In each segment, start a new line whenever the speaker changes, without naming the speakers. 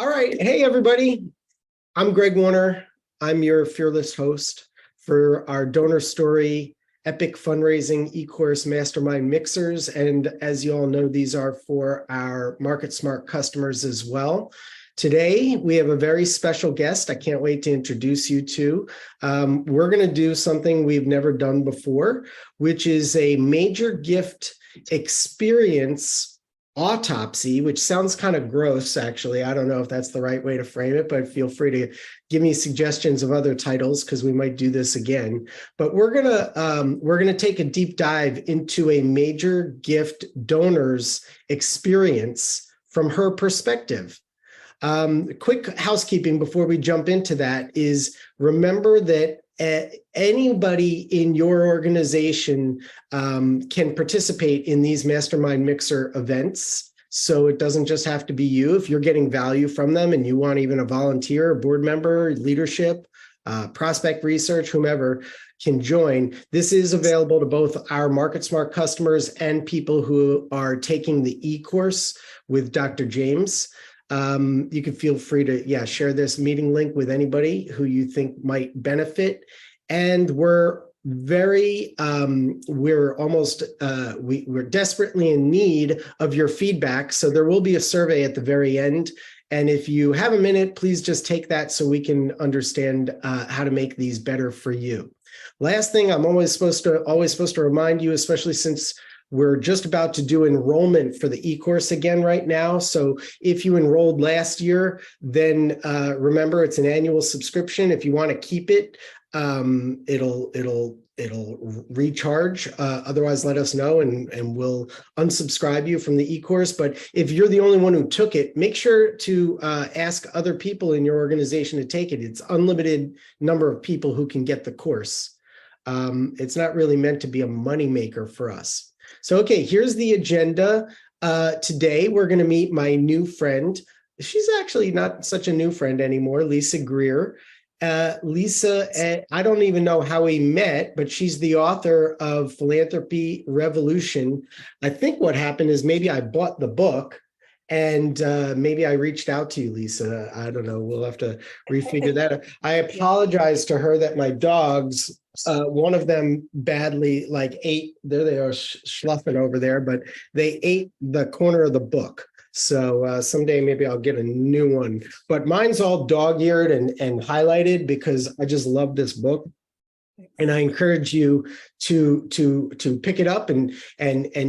All right. Hey, everybody. I'm Greg Warner. I'm your fearless host for our Donor Story Epic Fundraising e-course Mastermind Mixers. And as you all know, these are for our MarketSmart customers as well. Today, we have a very special guest I can't wait to introduce you to. We're going to do something we've never done before, which is a major gift experience autopsy, which sounds kind of gross, actually. I don't know if that's the right way to frame it, but feel free to give me suggestions of other titles because we might do this again. But we're gonna take a deep dive into a major gift donor's experience from her perspective. Quick housekeeping before we jump into that is remember that anybody in your organization can participate in these Mastermind Mixer events. So it doesn't just have to be you. If you're getting value from them and you want even a volunteer, a board member, leadership, prospect research, whomever can join. This is available to both our MarketSmart customers and people who are taking the e-course with Dr. James. You can feel free to, share this meeting link with anybody who you think might benefit. And we're very, we're desperately in need of your feedback. So there will be a survey at the very end. And if you have a minute, please just take that so we can understand how to make these better for you. Last thing, I'm always supposed to remind you, especially since we're just about to do enrollment for the e-course again right now. So if you enrolled last year, then remember it's an annual subscription. If you want to keep it, it'll recharge. Otherwise, let us know and we'll unsubscribe you from the e-course. But if you're the only one who took it, make sure to ask other people in your organization to take it. It's unlimited number of people who can get the course. It's not really meant to be a moneymaker for us. So, okay, here's the agenda. Today, we're going to meet my new friend. She's actually not such a new friend anymore, Lisa Greer. Lisa, I don't even know how we met, but she's the author of Philanthropy Revolution. I think what happened is maybe I bought the book and maybe I reached out to you, Lisa. I don't know. We'll have to refigure that out. I apologize to her that my dogs, one of them badly ate, there they are schluffing over there, but they ate the corner of the book. So someday maybe I'll get a new one, but mine's all dog-eared and highlighted because I just love this book. And I encourage you to pick it up and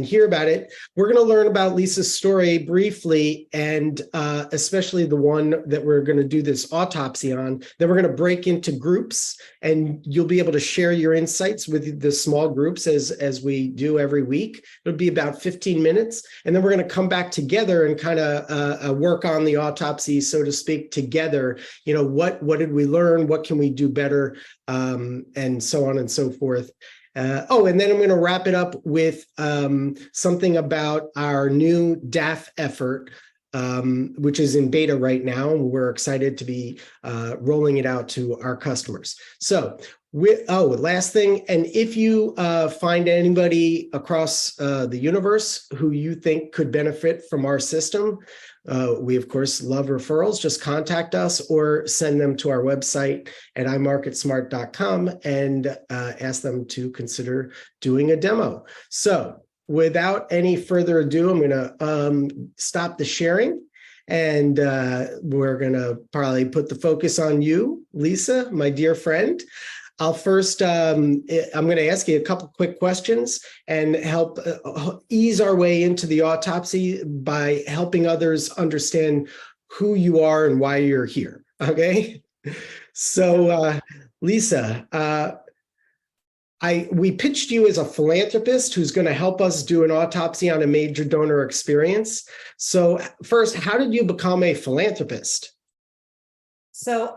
hear about it. We're going to learn about Lisa's story briefly, and especially the one that we're going to do this autopsy on. Then we're going to break into groups, and you'll be able to share your insights with the small groups as we do every week. It'll be about 15 minutes, and then we're going to come back together and kind of work on the autopsy, so to speak, together. You know, what did we learn? What can we do better? And so on and so forth. And then I'm going to wrap it up with something about our new DAF effort, which is in beta right now. And we're excited to be rolling it out to our customers. So, last thing, and if you find anybody across the universe who you think could benefit from our system, we, of course, love referrals. Just contact us or send them to our website at imarketsmart.com and ask them to consider doing a demo. So without any further ado, I'm going to stop the sharing, and we're going to probably put the focus on you, Lisa, my dear friend. I'll first, I'm going to ask you a couple quick questions and help ease our way into the autopsy by helping others understand who you are and why you're here. Okay. So, Lisa, we pitched you as a philanthropist who's going to help us do an autopsy on a major donor experience. So first, how did you become a philanthropist?
So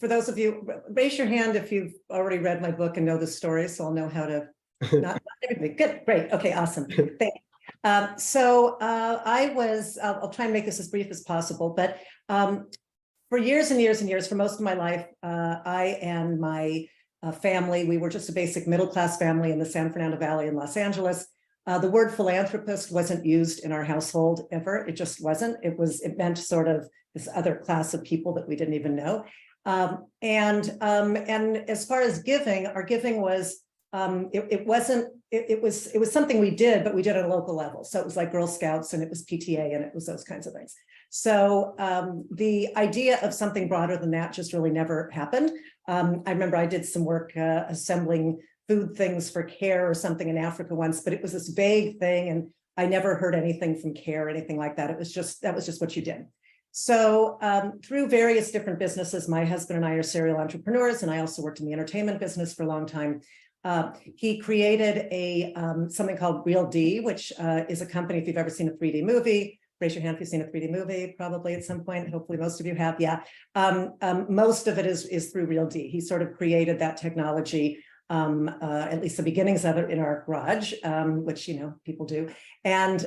for those of you, raise your hand if you've already read my book and know the story, so I'll know how to, not everybody. Good, great, okay, awesome, thank you. I'll try and make this as brief as possible, but for years and years and years, for most of my life, I and my family, we were just a basic middle-class family in the San Fernando Valley in Los Angeles. The word philanthropist wasn't used in our household ever. It just wasn't. It meant sort of this other class of people that we didn't even know. And as far as giving, our giving was, it was something we did, but we did at a local level. So it was like Girl Scouts, and it was PTA, and it was those kinds of things. So the idea of something broader than that just really never happened. I remember I did some work assembling food things for CARE or something in Africa once, but it was this vague thing, and I never heard anything from CARE or anything like that. It was just, that was just what you did. So through various different businesses, my husband and I are serial entrepreneurs, and I also worked in the entertainment business for a long time. He created a something called Real D, which is a company, if you've ever seen a 3D movie. Raise your hand if you've seen a 3D movie, probably at some point. Hopefully most of you have, yeah. Most of it is through Real D. He sort of created that technology, at least the beginnings of it, in our garage, which, you know, people do, and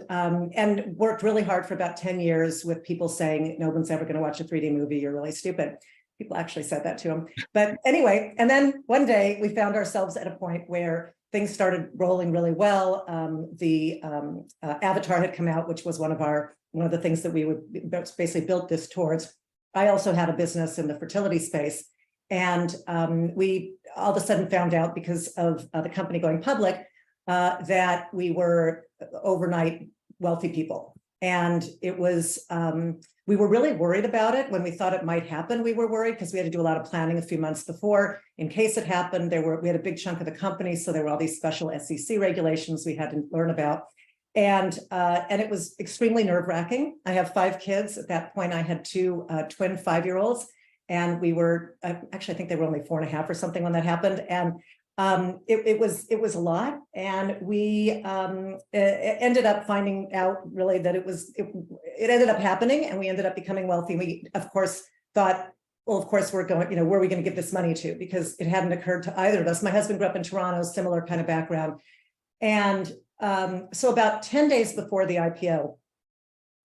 worked really hard for about 10 years with people saying, no one's ever going to watch a 3D movie, you're really stupid. People actually said that to him. But anyway, and then one day we found ourselves at a point where things started rolling really well. The Avatar had come out, which was one of the things that we would basically built this towards. I also had a business in the fertility space. And we all of a sudden found out, because of the company going public, that we were overnight wealthy people. And it was, we were really worried about it. When we thought it might happen, we were worried, because we had to do a lot of planning a few months before in case it happened. We had a big chunk of the company, so there were all these special SEC regulations we had to learn about. And it was extremely nerve-wracking. I have 5 kids. At that point, I had 2 twin 5-year-olds. And we were, actually, I think they were only 4.5 or something when that happened. And it was a lot. And we ended up finding out really that it ended up happening, and we ended up becoming wealthy. We, of course, thought, well, of course, we're going, you know, where are we going to give this money to? Because it hadn't occurred to either of us. My husband grew up in Toronto, similar kind of background. And so about 10 days before the IPO,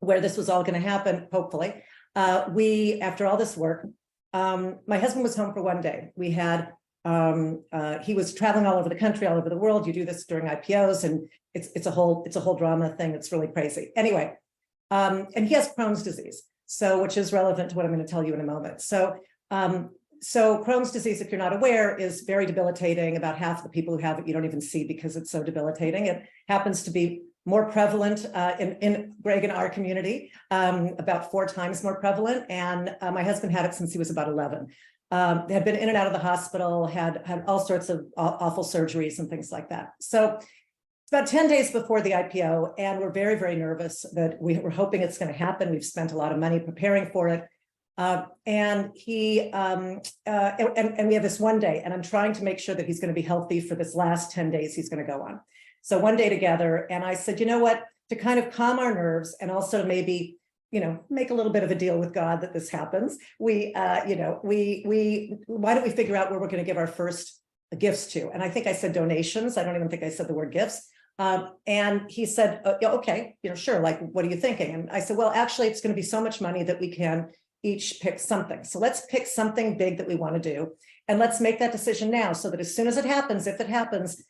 where this was all going to happen, hopefully, after all this work, my husband was home for one day. We had, he was traveling all over the country, all over the world. You do this during IPOs, and it's a whole drama thing. It's really crazy. Anyway, and he has Crohn's disease, so which is relevant to what I'm going to tell you in a moment. So Crohn's disease, if you're not aware, is very debilitating. About half of the people who have it, you don't even see, because it's so debilitating. It happens to be more prevalent in Greg, in our community, about 4 times more prevalent. And my husband had it since he was about 11. They had been in and out of the hospital, had all sorts of awful surgeries and things like that. So it's about 10 days before the IPO, and we're very, very nervous that we're hoping it's going to happen. We've spent a lot of money preparing for it. And we have this one day, and I'm trying to make sure that he's going to be healthy for this last 10 days he's going to go on. So one day together, and I said, you know what, to kind of calm our nerves, and also maybe, you know, make a little bit of a deal with God that this happens. Why don't we figure out where we're going to give our first gifts to? And I think I said donations. I don't even think I said the word gifts. And he said, okay, you know, sure. Like, what are you thinking? And I said, well, actually, it's going to be so much money that we can each pick something. So let's pick something big that we want to do. And let's make that decision now, so that as soon as it happens, if it happens,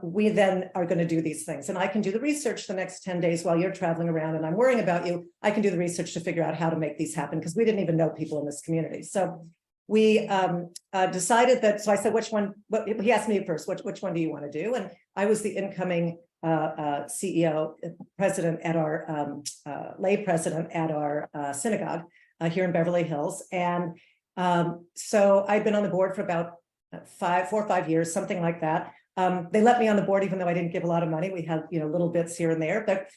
we then are going to do these things. And I can do the research the next 10 days while you're traveling around and I'm worrying about you. I can do the research to figure out how to make these happen, because we didn't even know people in this community. So we decided that, so I said, which one, he asked me first, which one do you want to do? And I was the incoming CEO, president at our, lay president at our synagogue here in Beverly Hills. And so I've been on the board for about 4 or 5 years, something like that. They let me on the board, even though I didn't give a lot of money. We had, little bits here and there, but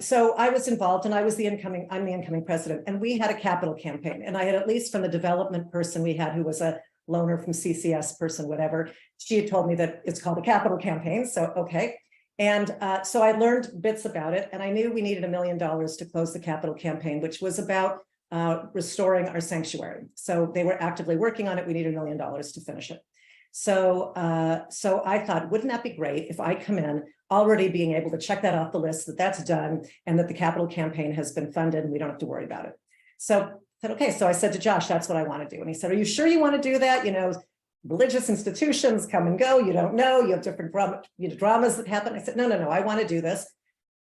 so I was involved, and I'm the incoming president, and we had a capital campaign. And I had, at least from the development person we had, who was a loaner from CCS person, whatever, she had told me that it's called a capital campaign. So, okay. And so I learned bits about it, and I knew we needed $1 million to close the capital campaign, which was about restoring our sanctuary. So they were actively working on it. We needed $1 million to finish it. So I thought, wouldn't that be great if I come in already being able to check that off the list, that that's done, and that the capital campaign has been funded and we don't have to worry about it. So I said, okay. So I said to Josh, that's what I want to do. And he said, are you sure you want to do that? religious institutions come and go. You don't know. You have different dramas that happen. I said, no, I want to do this.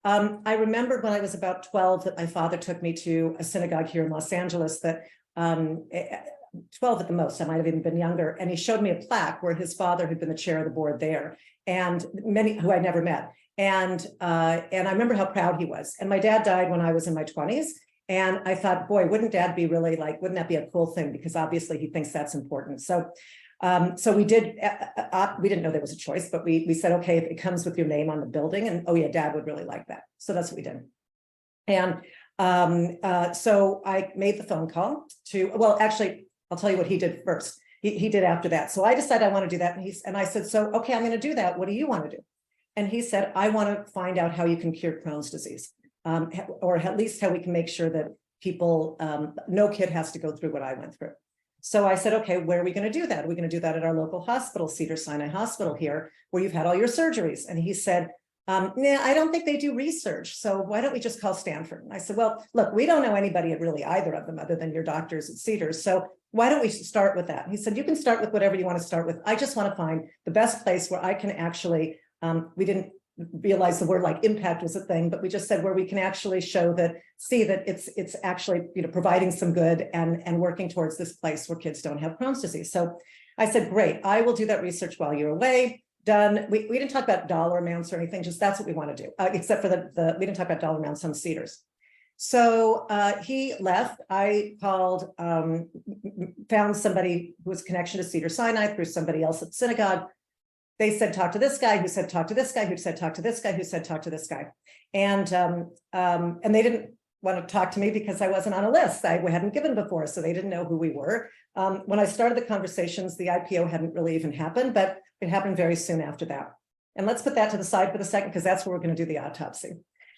I remembered when I was about 12 that my father took me to a synagogue here in Los Angeles that 12 at the most, I might have even been younger. And he showed me a plaque where his father had been the chair of the board there, and many who I'd never met. And I remember how proud he was. And my dad died when I was in my 20s. And I thought, boy, wouldn't dad be really like, wouldn't that be a cool thing? Because obviously he thinks that's important. So we didn't know there was a choice, but we said, okay, if it comes with your name on the building, and oh yeah, dad would really like that. So that's what we did. And so I made the phone call to, well, actually, I'll tell you what he did first. He did after that. So I decided I want to do that. And I said, so, okay, I'm going to do that. What do you want to do? And he said, I want to find out how you can cure Crohn's disease, or at least how we can make sure that people, no kid has to go through what I went through. So I said, okay, where are we going to do that? Are we going to do that at our local hospital, Cedars-Sinai Hospital here, where you've had all your surgeries? And he said, nah, I don't think they do research. So why don't we just call Stanford? And I said, well, look, we don't know anybody at really either of them other than your doctors at Cedars. So why don't we start with that? And he said, you can start with whatever you want to start with. I just want to find the best place where I can actually, we didn't realize the word like impact was a thing, but we just said where we can actually show that, see that it's actually, providing some good and working towards this place where kids don't have Crohn's disease. So I said, great, I will do that research while you're away. Done. We didn't talk about dollar amounts or anything, just that's what we want to do, except for we didn't talk about dollar amounts on Cedars. So he left. I called, found somebody who was connection to Cedars-Sinai through somebody else at the synagogue. They said, talk to this guy, who said, talk to this guy, who said, talk to this guy, who said, talk to this guy. And they didn't want to talk to me because I wasn't on a list. I hadn't given before, so they didn't know who we were. When I started the conversations, the IPO hadn't really even happened, but it happened very soon after that. And let's put that to the side for the second, because that's where we're going to do the autopsy.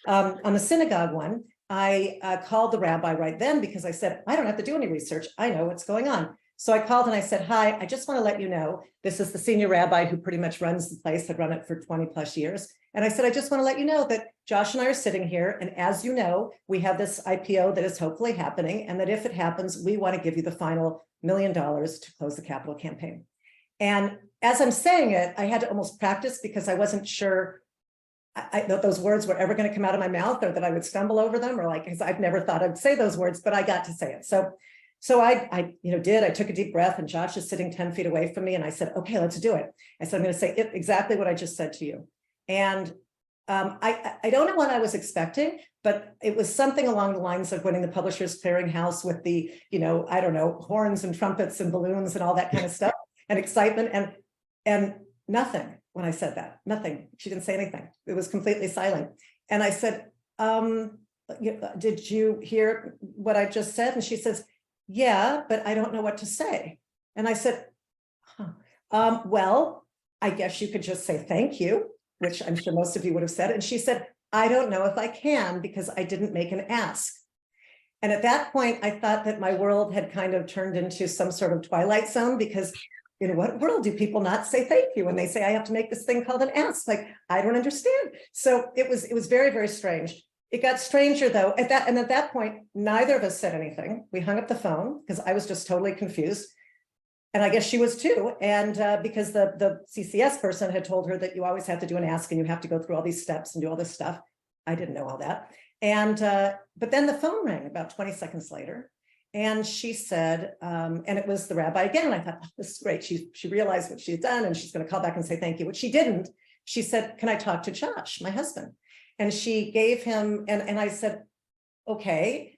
On the synagogue one, I called the rabbi right then because I said, I don't have to do any research. I know what's going on. So I called and I said, hi, I just want to let you know, this is the senior rabbi who pretty much runs the place, had run it for 20 plus years. And I said, I just want to let you know that Josh and I are sitting here. And as you know, we have this IPO that is hopefully happening. And that if it happens, we want to give you the final $1 million to close the capital campaign. And as I'm saying it, I had to almost practice because I wasn't sure that those words were ever going to come out of my mouth or that I would stumble over them, or like, because I've never thought I'd say those words, but I got to say it. So I took a deep breath, and Josh is sitting 10 feet away from me. And I said, okay, let's do it. I said, I'm going to say exactly what I just said to you. And I don't know what I was expecting, but it was something along the lines of winning the Publishers Clearinghouse with the, I don't know, horns and trumpets and balloons and all that kind of stuff and excitement and nothing when I said that, nothing. She didn't say anything. It was completely silent. And I said, did you hear what I just said? And she says, yeah, but I don't know what to say. And I said, well, I guess you could just say thank you, which I'm sure most of you would have said. And she said, I don't know if I can because I didn't make an ask. And at that point, I thought that my world had kind of turned into some sort of twilight zone, because in what world do people not say thank you when they say I have to make this thing called an ask? Like, I don't understand. So it was very, very strange. It got stranger though. At that point, neither of us said anything. We hung up the phone because I was just totally confused. And I guess she was too. And because the CCS person had told her that you always have to do an ask and you have to go through all these steps and do all this stuff. I didn't know all that. And but then the phone rang about 20 seconds later. And she said, and it was the rabbi again. And I thought, oh, this is great. She realized what she had done and she's going to call back and say thank you, which she didn't. She said, can I talk to Josh, my husband? And she gave him, and I said, okay,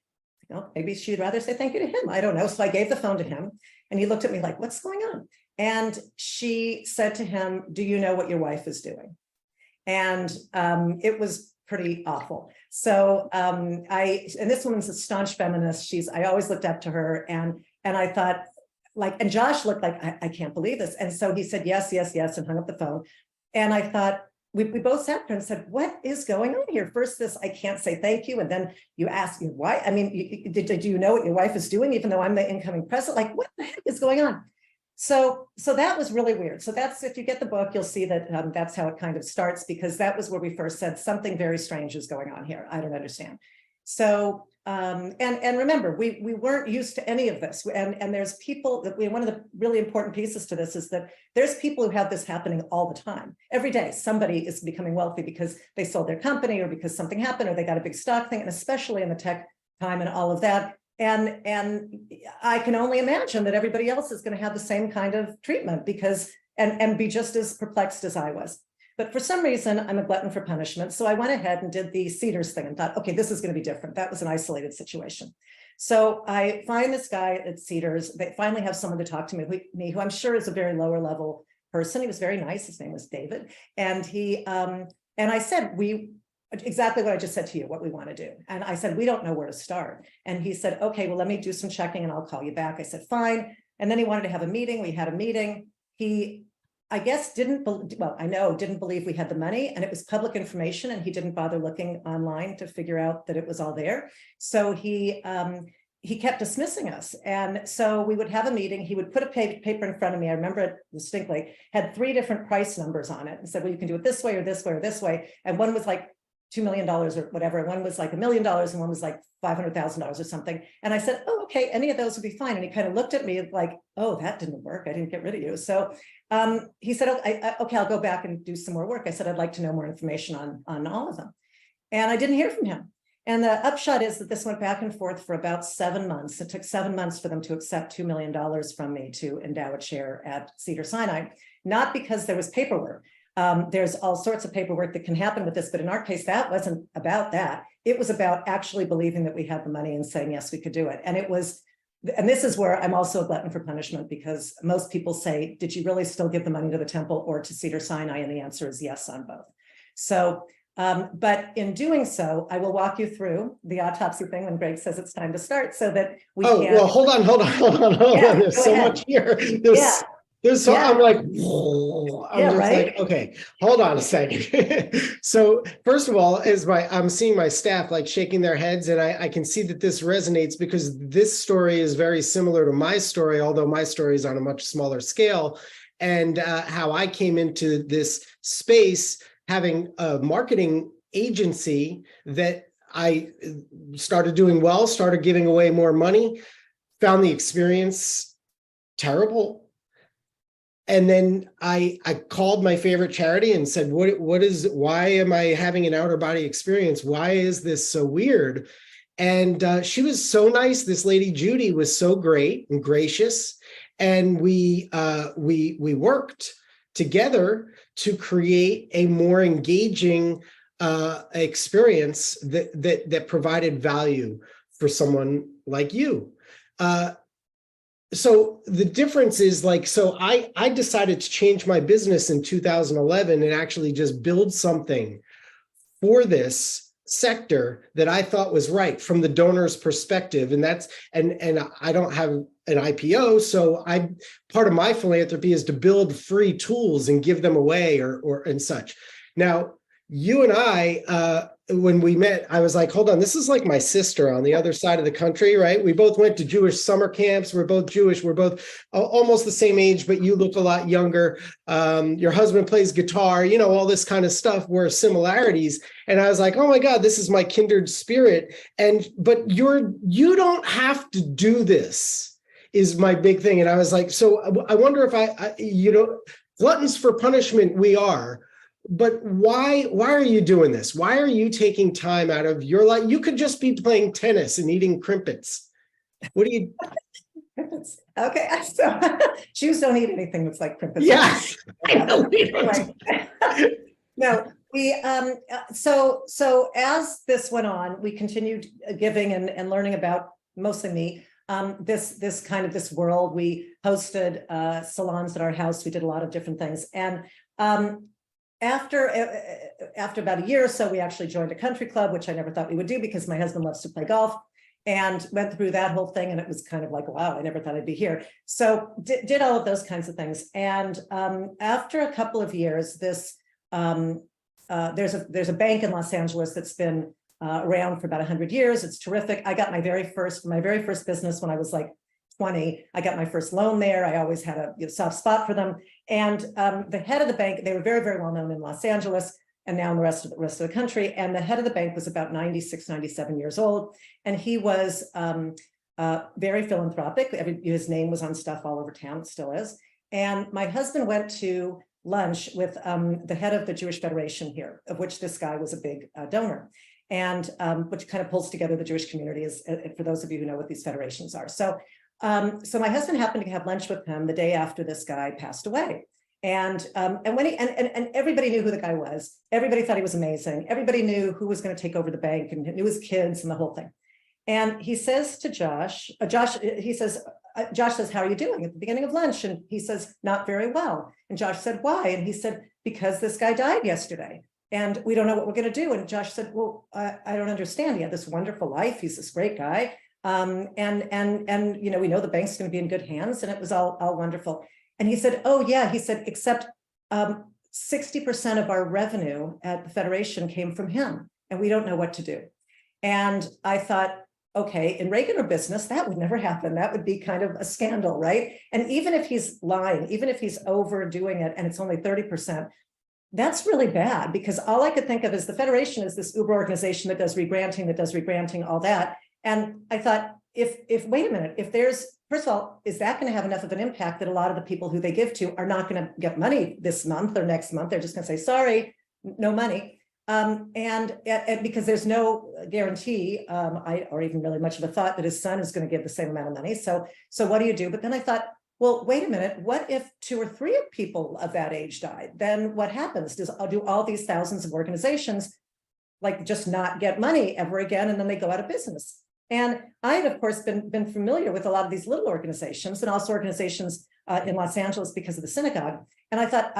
maybe she'd rather say thank you to him. I don't know. So I gave the phone to him and he looked at me like, what's going on? And she said to him, do you know what your wife is doing? And it was pretty awful. So and this woman's a staunch feminist. I always looked up to her, and I thought, like, and Josh looked like, I can't believe this. And so he said, yes, yes, yes, and hung up the phone. And I thought, we both sat there and said, what is going on here? First, this, I can't say thank you. And then you ask, why? I mean, did you know what your wife is doing, even though I'm the incoming president? Like, what the heck is going on? So that was really weird. So that's, if you get the book, you'll see that that's how it kind of starts, because that was where we first said something very strange is going on here. I don't understand. So and remember, we weren't used to any of this. And there's people that one of the really important pieces to this is that there's people who have this happening all the time. Every day, somebody is becoming wealthy because they sold their company or because something happened or they got a big stock thing, and especially in the tech time and all of that. And I can only imagine that everybody else is going to have the same kind of treatment because and be just as perplexed as I was. But for some reason, I'm a glutton for punishment. So I went ahead and did the Cedars thing and thought, okay, this is going to be different. That was an isolated situation. So I find this guy at Cedars. They finally have someone to talk to me who I'm sure is a very lower level person. He was very nice. His name was David. And I said, exactly what I just said to you, what we want to do. And I said, we don't know where to start. And he said, okay, well, let me do some checking and I'll call you back. I said, fine. And then he wanted to have a meeting. We had a meeting. He, I guess, didn't believe we had the money, and it was public information, and he didn't bother looking online to figure out that it was all there. So he kept dismissing us. And so we would have a meeting. He would put a paper in front of me. I remember it distinctly, had 3 different price numbers on it and said, well, you can do it this way or this way or this way. And one was like $2 million or whatever. One was like $1 million and one was like $500,000 or something. And I said, oh, okay, any of those would be fine. And he kind of looked at me like, oh, that didn't work. I didn't get rid of you. So he said, okay, I'll go back and do some more work. I said, I'd like to know more information on all of them. And I didn't hear from him. And the upshot is that this went back and forth for about 7 months. It took 7 months for them to accept $2 million from me to endow a chair at Cedars-Sinai, not because there was paperwork. There's all sorts of paperwork that can happen with this, but in our case, that wasn't about that. It was about actually believing that we had the money and saying, yes, we could do it. And this is where I'm also a glutton for punishment, because most people say, did you really still give the money to the temple or to Cedars-Sinai? And the answer is yes on both. So, but in doing so, I will walk you through the autopsy thing when Greg says it's time to start so that we can.
Well, hold on. There's so much here. I'm like, like, okay, hold on a second. So first of all, I'm seeing my staff like shaking their heads, and I can see that this resonates because this story is very similar to my story, although my story is on a much smaller scale, and how I came into this space having a marketing agency that I started doing well, started giving away more money, found the experience terrible. And then I called my favorite charity and said, why am I having an outer body experience? Why is this so weird? And she was so nice. This lady, Judy, was so great and gracious. And we worked together to create a more engaging experience that provided value for someone like you. So the difference is I decided to change my business in 2011 and actually just build something for this sector that I thought was right from the donor's perspective. And I don't have an IPO. So part of my philanthropy is to build free tools and give them away or and such. Now, you and I, when we met, I was like, hold on, this is like my sister on the other side of the country, right? We both went to Jewish summer camps. We're both Jewish. We're both almost the same age, but you look a lot younger. Your husband plays guitar, all this kind of stuff were similarities. And I was like, oh my God, this is my kindred spirit. But you don't have to do this is my big thing. And I was like, so I wonder if gluttons for punishment we are. But why are you doing this? Why are you taking time out of your life? You could just be playing tennis and eating crimpets. What do you?
Okay, so Jews don't eat anything that's like crimpets.
Yes, I know we don't.
No, so as this went on, we continued giving and learning about mostly me. This world. We hosted salons at our house. We did a lot of different things, and after about a year or so, we actually joined a country club, which I never thought we would do because my husband loves to play golf, and went through that whole thing. And it was kind of like, wow, I never thought I'd be here. So did all of those kinds of things. And after a couple of years, there's a bank in Los Angeles that's been around for about 100 years. It's terrific. I got my very first business when I was like 20. I got my first loan there. I always had a soft spot for them. And the head of the bank, they were very, very well known in Los Angeles, and now in the rest of the country. And the head of the bank was about 96, 97 years old. And he was very philanthropic. His name was on stuff all over town, it still is. And my husband went to lunch with the head of the Jewish Federation here, of which this guy was a big donor, and which kind of pulls together the Jewish community, as for those of you who know what these federations are. So my husband happened to have lunch with him the day after this guy passed away. And when and everybody knew who the guy was. Everybody thought he was amazing. Everybody knew who was going to take over the bank and knew his kids and the whole thing. And he says to Josh, Josh says, how are you doing at the beginning of lunch? And he says, not very well. And Josh said, why? And he said, because this guy died yesterday and we don't know what we're going to do. And Josh said, well, I don't understand. He had this wonderful life. He's this great guy. And you know, we know the bank's going to be in good hands, and it was all wonderful. And he said, oh yeah, he said, except 60% of our revenue at the Federation came from him, and we don't know what to do. And I thought, okay, in regular business, that would never happen. That would be kind of a scandal, right? And even if he's lying, even if he's overdoing it and it's only 30%, that's really bad, because all I could think of is the Federation is this Uber organization that does regranting, all that. And I thought, if wait a minute, if there's, first of all, is that going to have enough of an impact that a lot of the people who they give to are not going to get money this month or next month? They're just going to say, sorry, no money. And because there's no guarantee, or even really much of a thought that his son is going to give the same amount of money. So what do you do? But then I thought, well, wait a minute, what if 2 or 3 people of that age died? Then what happens? Do all these thousands of organizations like just not get money ever again, and then they go out of business? And I had, of course, been familiar with a lot of these little organizations, and also organizations in Los Angeles because of the synagogue. And I thought,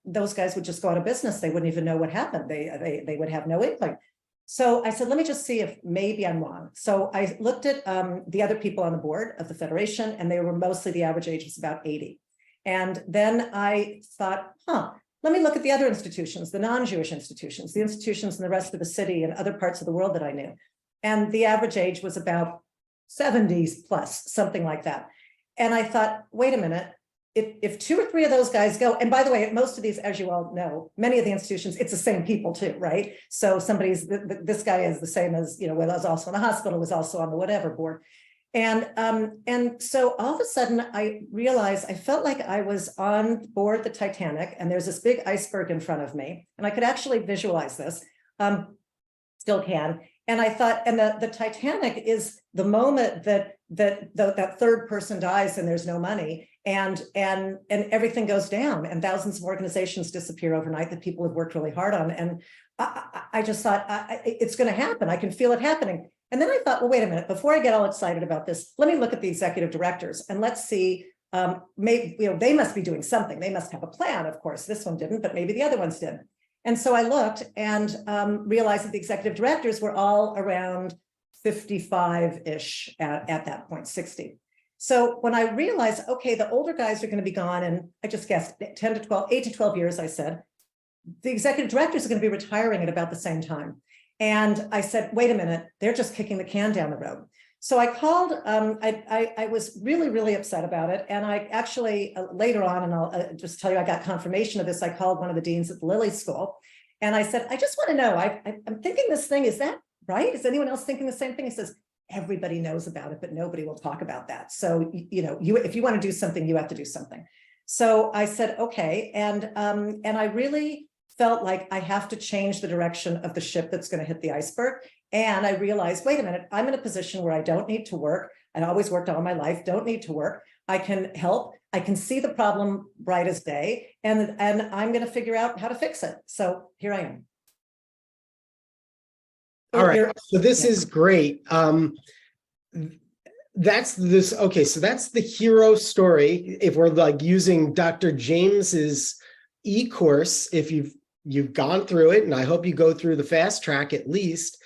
those guys would just go out of business. They wouldn't even know what happened. They would have no inkling. So I said, let me just see if maybe I'm wrong. So I looked at the other people on the board of the Federation, and they were mostly, the average age was about 80. And then I thought, let me look at the other institutions, the non-Jewish institutions, the institutions in the rest of the city and other parts of the world that I knew. And the average age was about 70s plus, something like that. And I thought, wait a minute, if 2 or 3 of those guys go, and by the way, most of these, as you all know, many of the institutions, it's the same people too, right? So this guy is the same as, you know, was also in the hospital, was also on the whatever board. And so all of a sudden I realized, I felt like I was on board the Titanic, and there's this big iceberg in front of me, and I could actually visualize this, still can. And I thought, and the Titanic is the moment that third person dies and there's no money, and everything goes down, and thousands of organizations disappear overnight that people have worked really hard on. And I just thought, it's going to happen. I can feel it happening. And then I thought, well, wait a minute, before I get all excited about this, let me look at the executive directors and let's see, maybe, you know, they must be doing something. They must have a plan. Of course, this one didn't, but maybe the other ones did. And so I looked and realized that the executive directors were all around 55-ish at that point, 60. So when I realized, okay, the older guys are going to be gone, and I just guessed 8 to 12 years, I said, the executive directors are going to be retiring at about the same time. And I said, wait a minute, they're just kicking the can down the road. So I called, I was really, really upset about it. And I actually, later on, and I'll just tell you, I got confirmation of this. I called one of the deans at the Lilly School, and I said, I just want to know, I'm thinking this thing, is that right? Is anyone else thinking the same thing? He says, everybody knows about it, but nobody will talk about that. So, you know, if you want to do something, you have to do something. So I said, okay. And I really felt like I have to change the direction of the ship that's going to hit the iceberg. And I realized, wait a minute, I'm in a position where I don't need to work. I always worked all my life, don't need to work. I can help. I can see the problem bright as day, and I'm going to figure out how to fix it. So here I am.
All right. So this is great. That's this. Okay. So that's the hero story. If we're like using Dr. James's e-course, if you've gone through it, and I hope you go through the fast track at least,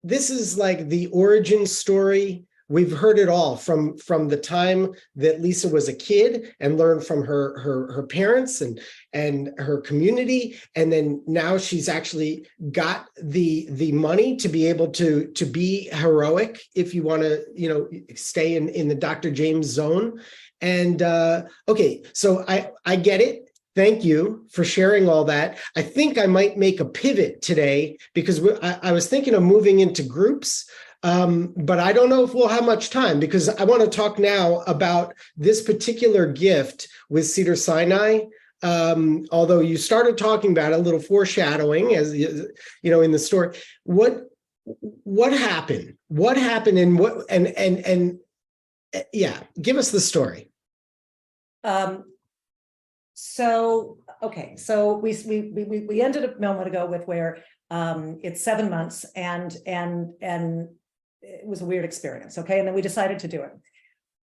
this is like the origin story. We've heard it all from the time that Lisa was a kid and learned from her parents and her community, and then now she's actually got the money to be able to be heroic, if you want to, you know, stay in the Dr. James zone. And okay, so I get it. Thank you for sharing all that. I think I might make a pivot today because I was thinking of moving into groups, but I don't know if we'll have much time because I want to talk now about this particular gift with Cedars-Sinai. Although you started talking about a little foreshadowing, as you know, in the story. What happened? What happened, and what and yeah, give us the story.
So we ended up a moment ago with where it's 7 months and it was a weird experience. Okay, and then we decided to do it.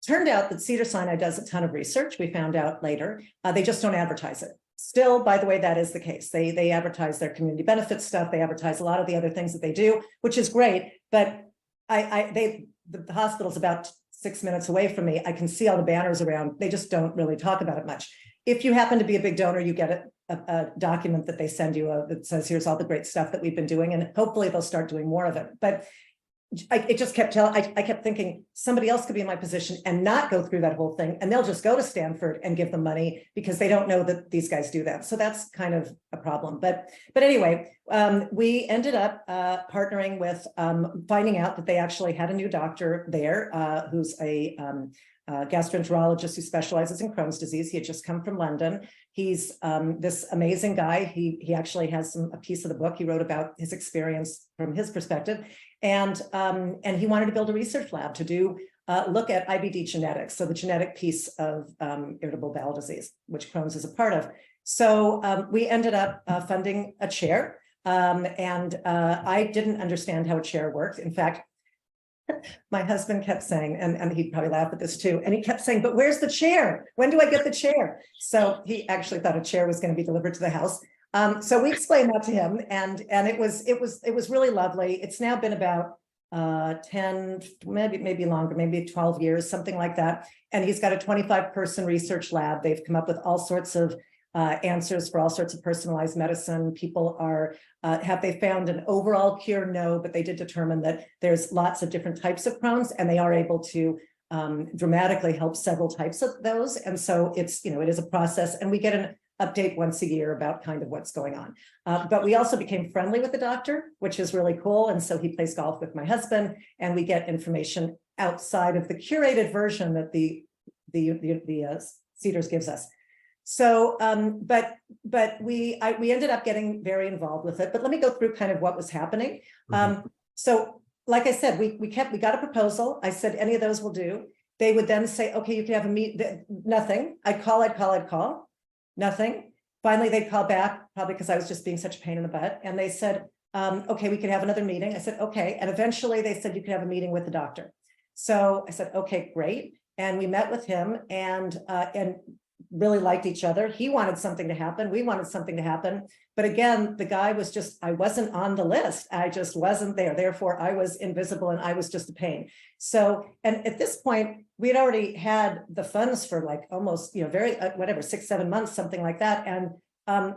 Turned out that Cedars-Sinai does a ton of research. We found out later. They just don't advertise it. Still, by the way, that is the case. They advertise their community benefits stuff. They advertise a lot of the other things that they do, which is great. But the hospital's about 6 minutes away from me. I can see all the banners around. They just don't really talk about it much. If you happen to be a big donor, you get a document that they send you that says, here's all the great stuff that we've been doing, and hopefully they'll start doing more of it. But it just kept I kept thinking somebody else could be in my position and not go through that whole thing, and they'll just go to Stanford and give them money because they don't know that these guys do that. So that's kind of a problem. But anyway, we ended up partnering with finding out that they actually had a new doctor there who's a gastroenterologist who specializes in Crohn's disease. He had just come from London. He's this amazing guy. He actually has a piece of the book he wrote about his experience from his perspective. And he wanted to build a research lab to do look at IBD genetics, so the genetic piece of irritable bowel disease, which Crohn's is a part of. So we ended up funding a chair, and I didn't understand how a chair worked. In fact, my husband kept saying, and he'd probably laugh at this too, and he kept saying, but where's the chair? When do I get the chair? So he actually thought a chair was going to be delivered to the house. So we explained that to him, and it was really lovely. It's now been about 10, maybe longer, maybe 12 years, something like that. And he's got a 25-person research lab. They've come up with all sorts of answers for all sorts of personalized medicine. People are, have they found an overall cure? No, but they did determine that there's lots of different types of Crohn's, and they are able to dramatically help several types of those. And so it's, you know, it is a process, and we get an update once a year about kind of what's going on. But we also became friendly with the doctor, which is really cool. And so he plays golf with my husband, and we get information outside of the curated version that the Cedars gives us. So, but we ended up getting very involved with it. But let me go through kind of what was happening. So, like I said, we got a proposal. I said any of those will do. They would then say, okay, you can have a meet. Nothing. I'd call. Nothing. Finally, they'd call back, probably because I was just being such a pain in the butt. And they said, okay, we could have another meeting. I said, okay. And eventually they said, you could have a meeting with the doctor. So I said, okay, great. And we met with him and really liked each other. He wanted something to happen. We wanted something to happen. But again, the guy was just, I wasn't on the list. I just wasn't there. Therefore, I was invisible and I was just a pain. So, and at this point, we had already had the funds for like almost, you know, very, whatever, 6-7 months, something like that. And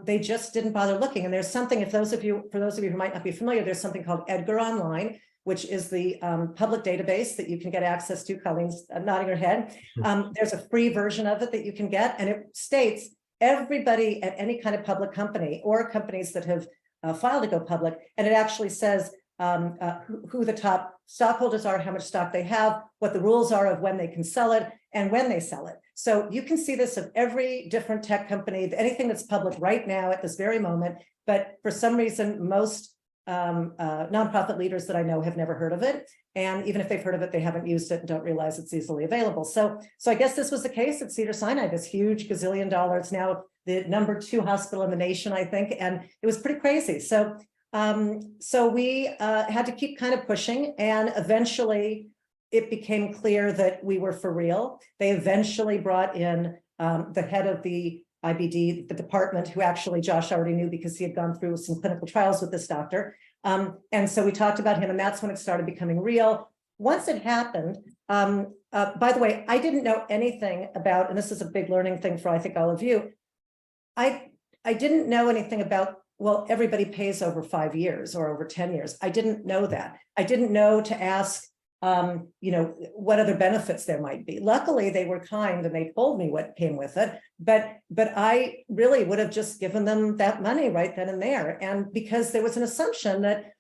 they just didn't bother looking. And there's something, for those of you who might not be familiar, there's something called Edgar Online, which is the public database that you can get access to. Colleen's nodding her head. There's a free version of it that you can get, and it states everybody at any kind of public company or companies that have filed to go public, and it actually says who the top stockholders are, how much stock they have, what the rules are of when they can sell it, and when they sell it. So you can see this of every different tech company, anything that's public right now at this very moment, but for some reason, most nonprofit leaders that I know have never heard of it. And even if they've heard of it, they haven't used it and don't realize it's easily available. So I guess this was the case at Cedars-Sinai, this huge gazillion dollars, now the #2 hospital in the nation, I think. And it was pretty crazy. So we had to keep kind of pushing, and eventually it became clear that we were for real. They eventually brought in the head of the IBD, the department, who actually Josh already knew because he had gone through some clinical trials with this doctor. And so we talked about him, and that's when it started becoming real. Once it happened, by the way, I didn't know anything about, and this is a big learning thing for, I think, all of you. I didn't know anything about, well, everybody pays over 5 years or over 10 years. I didn't know that. I didn't know to ask what other benefits there might be. Luckily, they were kind and they told me what came with it, but I really would have just given them that money right then and there. And because there was an assumption that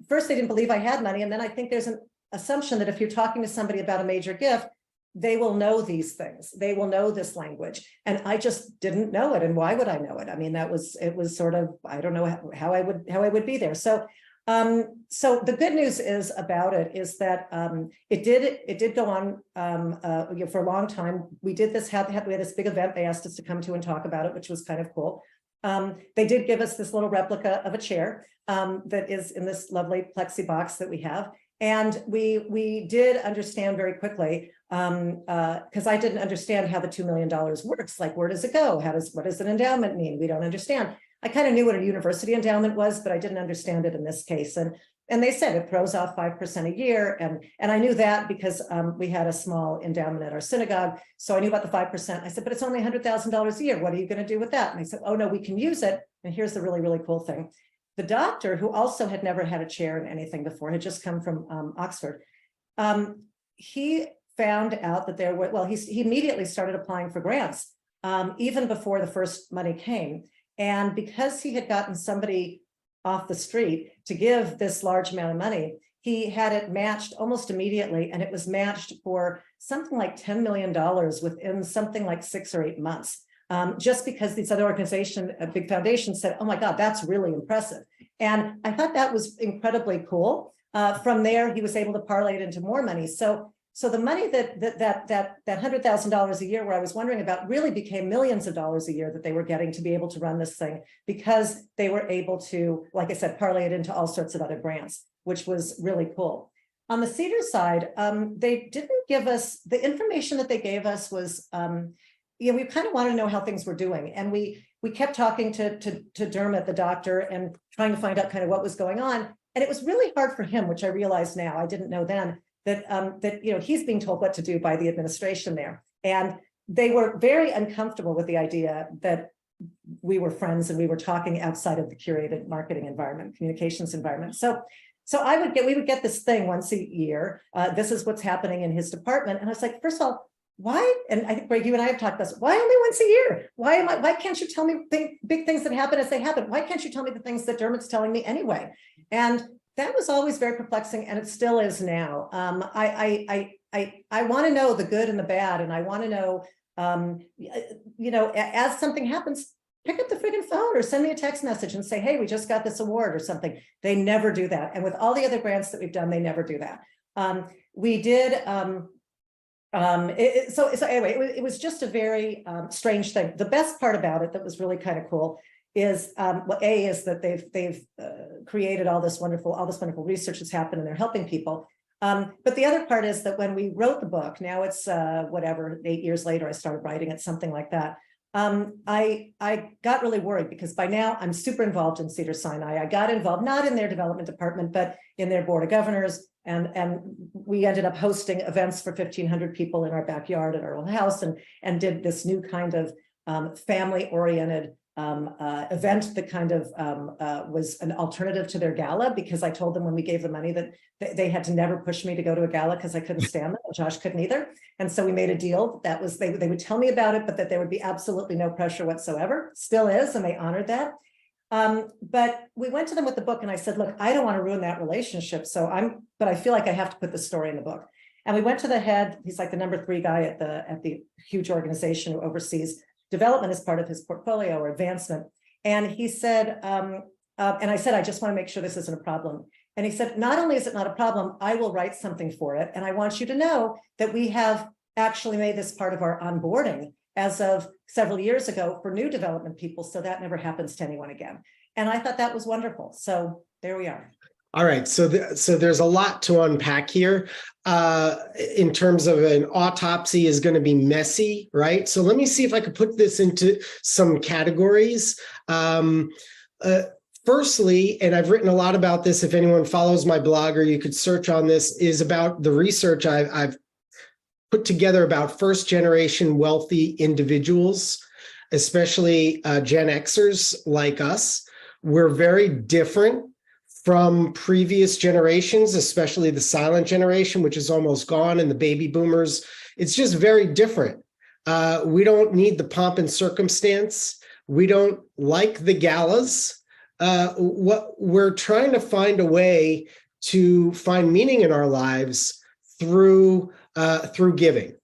first they didn't believe I had money, and then I think there's an assumption that if you're talking to somebody about a major gift, they will know these things. They will know this language. And I just didn't know it. And why would I know it? I mean, it was sort of, I don't know how I would be there. So the good news is about it is that it did go on for a long time. We did this, we had this big event they asked us to come to and talk about it, which was kind of cool. They did give us this little replica of a chair that is in this lovely plexi box that we have. And we did understand very quickly, because I didn't understand how the $2 million works. Like, where does it go? What does an endowment mean? We don't understand. I kind of knew what a university endowment was, but I didn't understand it in this case. And they said it throws off 5% a year. And I knew that because we had a small endowment at our synagogue. So I knew about the 5%. I said, but it's only $100,000 a year. What are you going to do with that? And they said, oh, no, we can use it. And here's the really, really cool thing. The doctor, who also had never had a chair in anything before, had just come from Oxford. He found out that there were, well, he immediately started applying for grants, even before the first money came. And because he had gotten somebody off the street to give this large amount of money, he had it matched almost immediately. And it was matched for something like $10 million within something like 6 or 8 months. Just because these other organizations, a big foundation, said, oh my God, that's really impressive. And I thought that was incredibly cool. From there, he was able to parlay it into more money. So the money that $100,000 a year, where I was wondering about, really became millions of dollars a year that they were getting to be able to run this thing, because they were able to, like I said, parlay it into all sorts of other grants, which was really cool. On the Cedar side, they didn't give us, the information that they gave us was, we kind of wanted to know how things were doing. And we kept talking to Dermot, the doctor, and trying to find out kind of what was going on. And it was really hard for him, which I realize now, I didn't know then, that he's being told what to do by the administration there. And they were very uncomfortable with the idea that we were friends and we were talking outside of the curated marketing environment, communications environment. So we would get this thing once a year. This is what's happening in his department. And I was like, first of all, why? And I think, Greg, you and I have talked about this. Why only once a year? Why can't you tell me big things that happen as they happen? Why can't you tell me the things that Dermot's telling me anyway? And that was always very perplexing, and it still is now. I want to know the good and the bad, and I want to know, as something happens, pick up the friggin' phone or send me a text message and say, hey, we just got this award or something. They never do that. And with all the other grants that we've done, they never do that. We did. So anyway, it was just a very strange thing. The best part about it that was really kind of cool is is that they've created all this wonderful research that's happened, and they're helping people. But the other part is that when we wrote the book, now it's 8 years later, I started writing it, something like that. I got really worried because by now I'm super involved in Cedars-Sinai. I got involved not in their development department, but in their board of governors. And we ended up hosting events for 1,500 people in our backyard at our old house, and did this new kind of family-oriented event that kind of was an alternative to their gala, because I told them when we gave the money that they had to never push me to go to a gala because I couldn't stand it, and Josh couldn't either. And so we made a deal that was they would tell me about it, but that there would be absolutely no pressure whatsoever. Still is, and they honored that. But we went to them with the book, and I said, look, I don't want to ruin that relationship. But I feel like I have to put the story in the book. And we went to the head, he's like the number 3 guy at the huge organization who oversees development as part of his portfolio or advancement. And he said, and I said, I just want to make sure this isn't a problem. And he said, not only is it not a problem, I will write something for it. And I want you to know that we have actually made this part of our onboarding as of several years ago for new development people. So that never happens to anyone again. And I thought that was wonderful. So there we are.
All right, so there's a lot to unpack here. In terms of an autopsy is going to be messy, right? So let me see if I could put this into some categories. Firstly, and I've written a lot about this, if anyone follows my blog or you could search on this, is about the research I've put together about first-generation wealthy individuals, especially Gen Xers like us. We're very different from previous generations, especially the silent generation, which is almost gone, and the baby boomers. It's just very different. We don't need the pomp and circumstance. We don't like the galas. What we're trying to find a way to find meaning in our lives through giving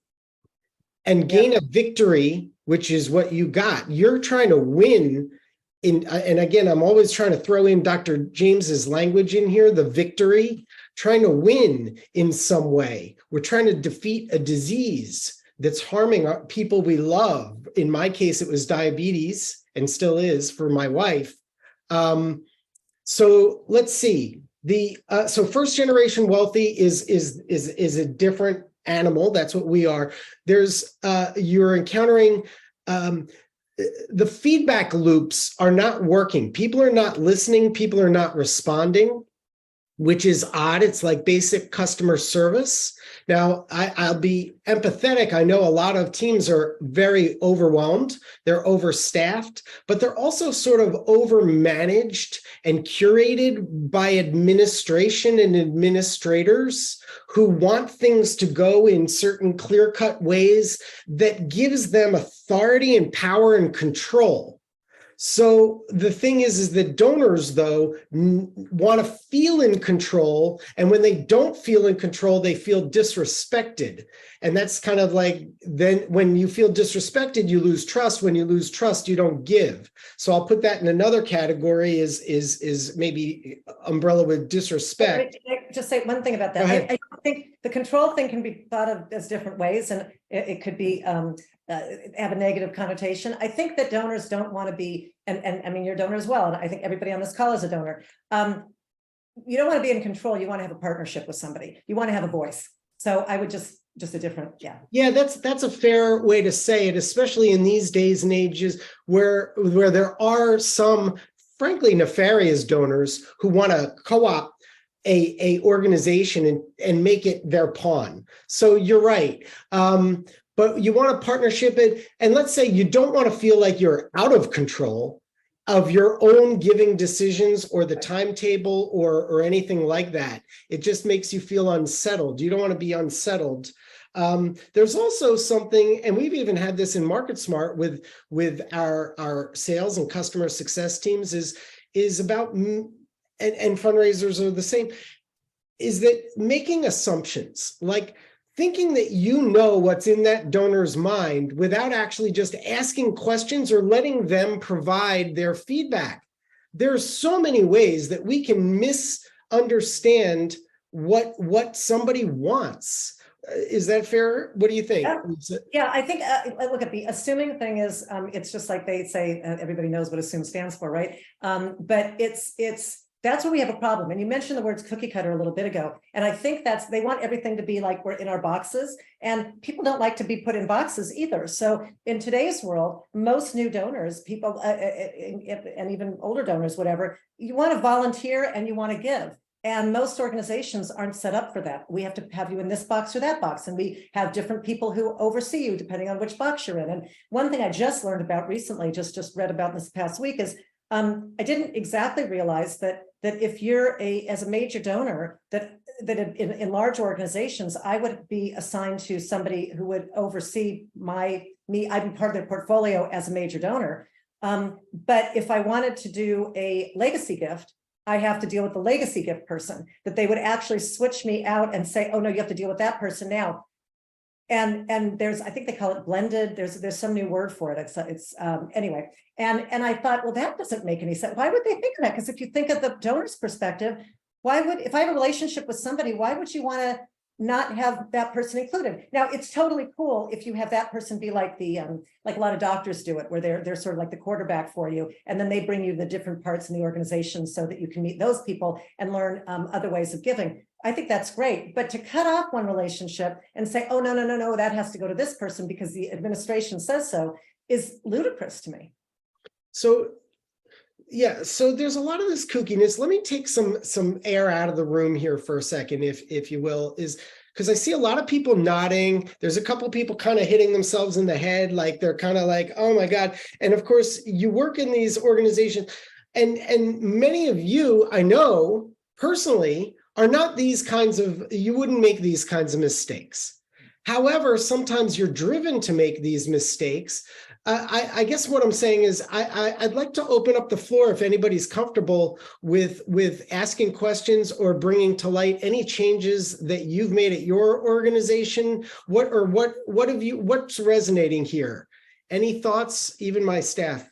and gain a victory, which is what you got. You're trying to win and again, I'm always trying to throw in Dr. James's language in here, the victory, trying to win in some way. We're trying to defeat a disease that's harming people we love. In my case, it was diabetes and still is for my wife. So let's see. So first generation wealthy is a different animal. That's what we are. You're encountering the feedback loops are not working. People are not listening. People are not responding, which is odd. It's like basic customer service. Now, I'll be empathetic. I know a lot of teams are very overwhelmed. They're overstaffed, but they're also sort of overmanaged and curated by administration and administrators who want things to go in certain clear-cut ways that gives them authority and power and control. So the thing is that donors, though, want to feel in control. And when they don't feel in control, they feel disrespected. And that's kind of like, then when you feel disrespected, you lose trust. When you lose trust, you don't give. So I'll put that in another category is maybe umbrella with disrespect.
Just say one thing about that. I think the control thing can be thought of as different ways, and it could be have a negative connotation. I think that donors don't want to be, and I mean, you're a donor as well, and I think everybody on this call is a donor. You don't want to be in control. You want to have a partnership with somebody. You want to have a voice. So I would just a different, yeah, that's a fair way to say it, especially in these days and ages where there are some frankly nefarious donors who want to co-opt a organization and make it their pawn. So you're right. But you want a partnership, and let's say you don't want to feel like you're out of control of your own giving decisions or the timetable or anything like that. It just makes you feel unsettled. You don't want to be unsettled. There's also something, and we've even had this in MarketSmart with our sales and customer success teams, is about, and fundraisers are the same, is that making assumptions, like thinking that you know what's in that donor's mind without actually just asking questions or letting them provide their feedback. There's so many ways that we can misunderstand what somebody wants. Is that fair? What do you think? Yeah, I think, look at the assuming thing is, it's just like they say, everybody knows what assume stands for, right? But that's where we have a problem. And you mentioned the words cookie cutter a little bit ago. And I think they want everything to be like we're in our boxes, and people don't like to be put in boxes either. So in today's world, most new donors, people, and even older donors, whatever, you want to volunteer and you want to give. And most organizations aren't set up for that. We have to have you in this box or that box. And we have different people who oversee you depending on which box you're in. And one thing I just learned about recently, just read about this past week, is I didn't exactly realize that if you're as a major donor, that in large organizations, I would be assigned to somebody who would oversee me. I'd be part of their portfolio as a major donor. But if I wanted to do a legacy gift, I have to deal with the legacy gift person, that they would actually switch me out and say, oh no, you have to deal with that person now. And there's, I think they call it blended. There's some new word for it. It's anyway. And I thought, well, that doesn't make any sense. Why would they think of that? Because if you think of the donor's perspective, if I have a relationship with somebody, why would you want to not have that person included? Now, it's totally cool if you have that person be like like a lot of doctors do it, where they're sort of like the quarterback for you, and then they bring you the different parts in the organization so that you can meet those people and learn other ways of giving. I think that's great, but to cut off one relationship and say, oh, no, that has to go to this person because the administration says so, is ludicrous to me.
So, yeah, so there's a lot of this kookiness. Let me take some air out of the room here for a second, if you will, is because I see a lot of people nodding. There's a couple of people kind of hitting themselves in the head, like they're kind of like, oh my God. And of course, you work in these organizations, and many of you, I know, personally are not these kinds of, you wouldn't make these kinds of mistakes. However, sometimes you're driven to make these mistakes. I guess what I'm saying is I'd like to open up the floor if anybody's comfortable with asking questions or bringing to light any changes that you've made at your organization. What's resonating here? Any thoughts, even my staff?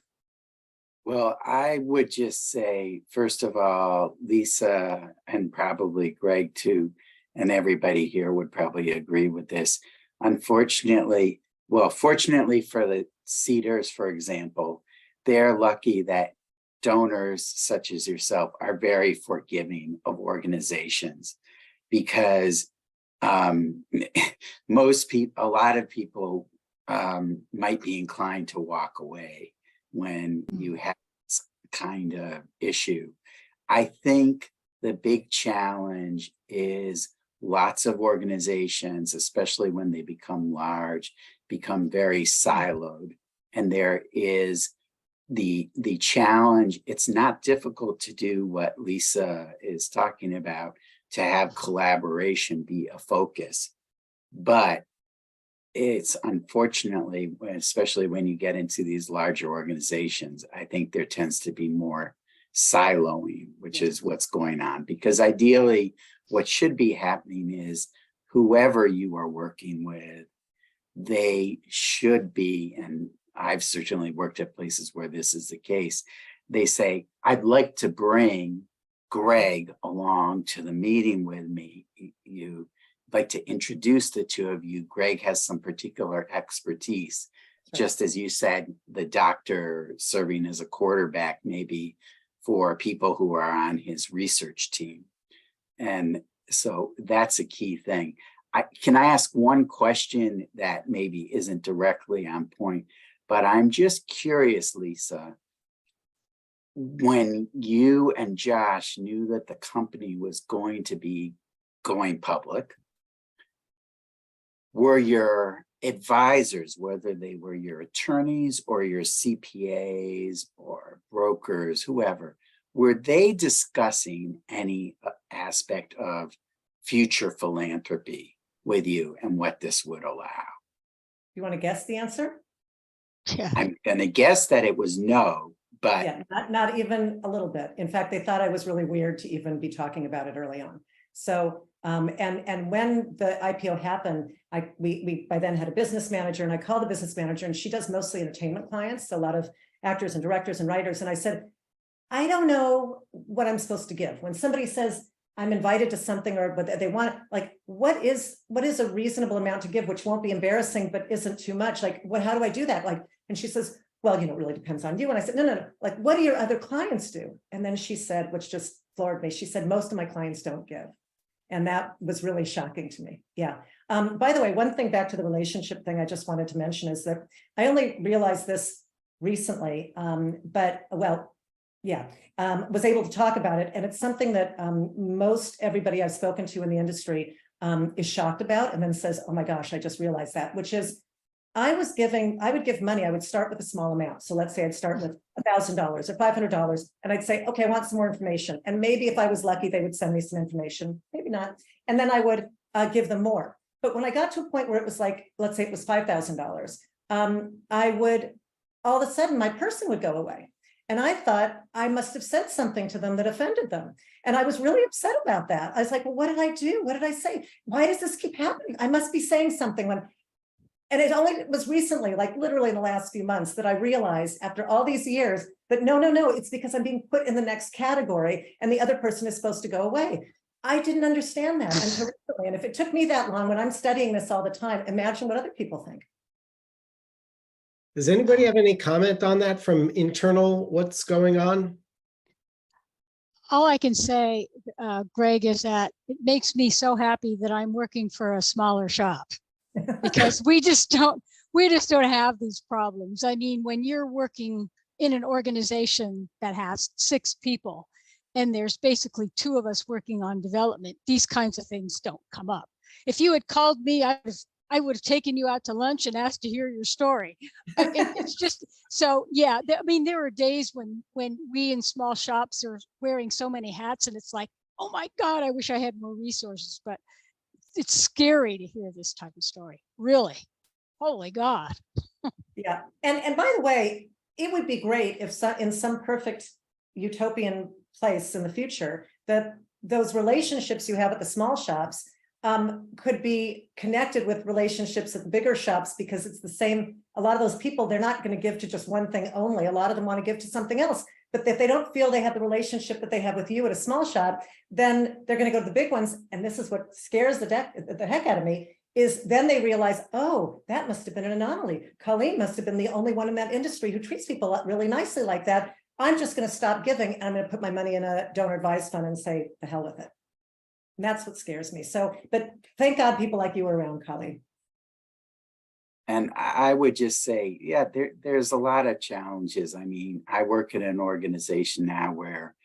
Well, I would just say, first of all, Lisa, and probably Greg too, and everybody here would probably agree with this. Unfortunately, well, fortunately for the Cedars, for example, they're lucky that donors such as yourself are very forgiving of organizations, because most people, a lot of people might be inclined to walk away when you have this kind of issue. I think the big challenge is lots of organizations, especially when they become large, become very siloed. And there is the challenge. It's not difficult to do what Lisa is talking about, to have collaboration be a focus. But it's unfortunately, especially when you get into these larger organizations, I think there tends to be more siloing, which is what's going on. Because ideally, what should be happening is whoever you are working with, they should be, and I've certainly worked at places where this is the case, they say, I'd like to bring Greg along to the meeting with me. You like to introduce the two of you. Greg has some particular expertise. Sure. Just as you said, the doctor serving as a quarterback, maybe for people who are on his research team. And so that's a key thing. Can I ask one question that maybe isn't directly on point, but I'm just curious, Lisa, when you and Josh knew that the company was going to be going public, were your advisors, whether they were your attorneys or your CPAs or brokers, whoever, were they discussing any aspect of future philanthropy with you and what this would allow?
You want to guess the answer?
Yeah.
I'm going to guess that it was no, but
yeah, not even a little bit. In fact, they thought I was really weird to even be talking about it early on. So, and when the IPO happened, we by then had a business manager, and I called the business manager, and she does mostly entertainment clients, a lot of actors and directors and writers. And I said, I don't know what I'm supposed to give. When somebody says I'm invited to something, or but they want, like, what is a reasonable amount to give, which won't be embarrassing, but isn't too much? Like, how do I do that? Like, and she says, well, it really depends on you. And I said, no. Like, what do your other clients do? And then she said, which just floored me. She said, most of my clients don't give. And that was really shocking to me. Yeah. By the way, one thing back to the relationship thing I just wanted to mention is that I only realized this recently, was able to talk about it. And it's something that most everybody I've spoken to in the industry is shocked about, and then says, oh my gosh, I just realized that, which is I would give money. I would start with a small amount. So let's say I'd start with $1,000 or $500, and I'd say, okay, I want some more information. And maybe if I was lucky, they would send me some information, maybe not. And then I would give them more. But when I got to a point where it was like, let's say it was $5,000, I would, all of a sudden my person would go away. And I thought I must have said something to them that offended them. And I was really upset about that. I was like, well, what did I do? What did I say? Why does this keep happening? I must be saying something when. And it only was recently, like literally in the last few months, that I realized after all these years that no, it's because I'm being put in the next category and the other person is supposed to go away. I didn't understand that until recently. And if it took me that long, when I'm studying this all the time, imagine what other people think.
Does anybody have any comment on that from internal, what's going on?
All I can say, Greg, is that it makes me so happy that I'm working for a smaller shop. Because we just don't have these problems. I mean, when you're working in an organization that has 6 people and there's basically 2 of us working on development, these kinds of things don't come up. If you had called me, I would have taken you out to lunch and asked to hear your story. It's just, so yeah, I mean, there are days when we in small shops are wearing so many hats, and it's like, oh my God, I wish I had more resources, but it's scary to hear this type of story. Really. Holy God.
Yeah. And by the way, it would be great if in some perfect utopian place in the future, that those relationships you have at the small shops could be connected with relationships at the bigger shops, because it's the same. A lot of those people, they're not going to give to just one thing only. A lot of them want to give to something else. But if they don't feel they have the relationship that they have with you at a small shop, then they're going to go to the big ones. And this is what scares the heck out of me, is then they realize, oh, that must have been an anomaly. Colleen must have been the only one in that industry who treats people really nicely like that. I'm just going to stop giving, and I'm going to put my money in a donor advised fund and say, the hell with it. And that's what scares me. So, but thank God people like you are around, Colleen.
And I would just say, yeah, there's a lot of challenges. I mean, I work in an organization now where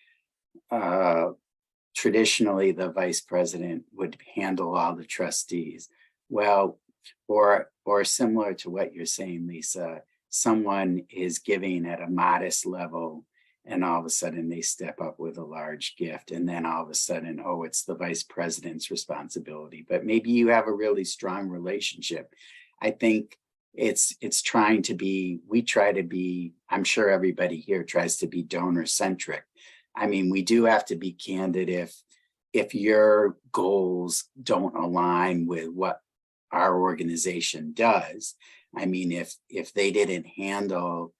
traditionally the vice president would handle all the trustees. Well, or similar to what you're saying, Lisa, someone is giving at a modest level, and all of a sudden they step up with a large gift, and then all of a sudden, oh, it's the vice president's responsibility. But maybe you have a really strong relationship. I think it's trying to be, we try to be, I'm sure everybody here tries to be donor centric. I mean, we do have to be candid if your goals don't align with what our organization does. I mean, if they didn't handle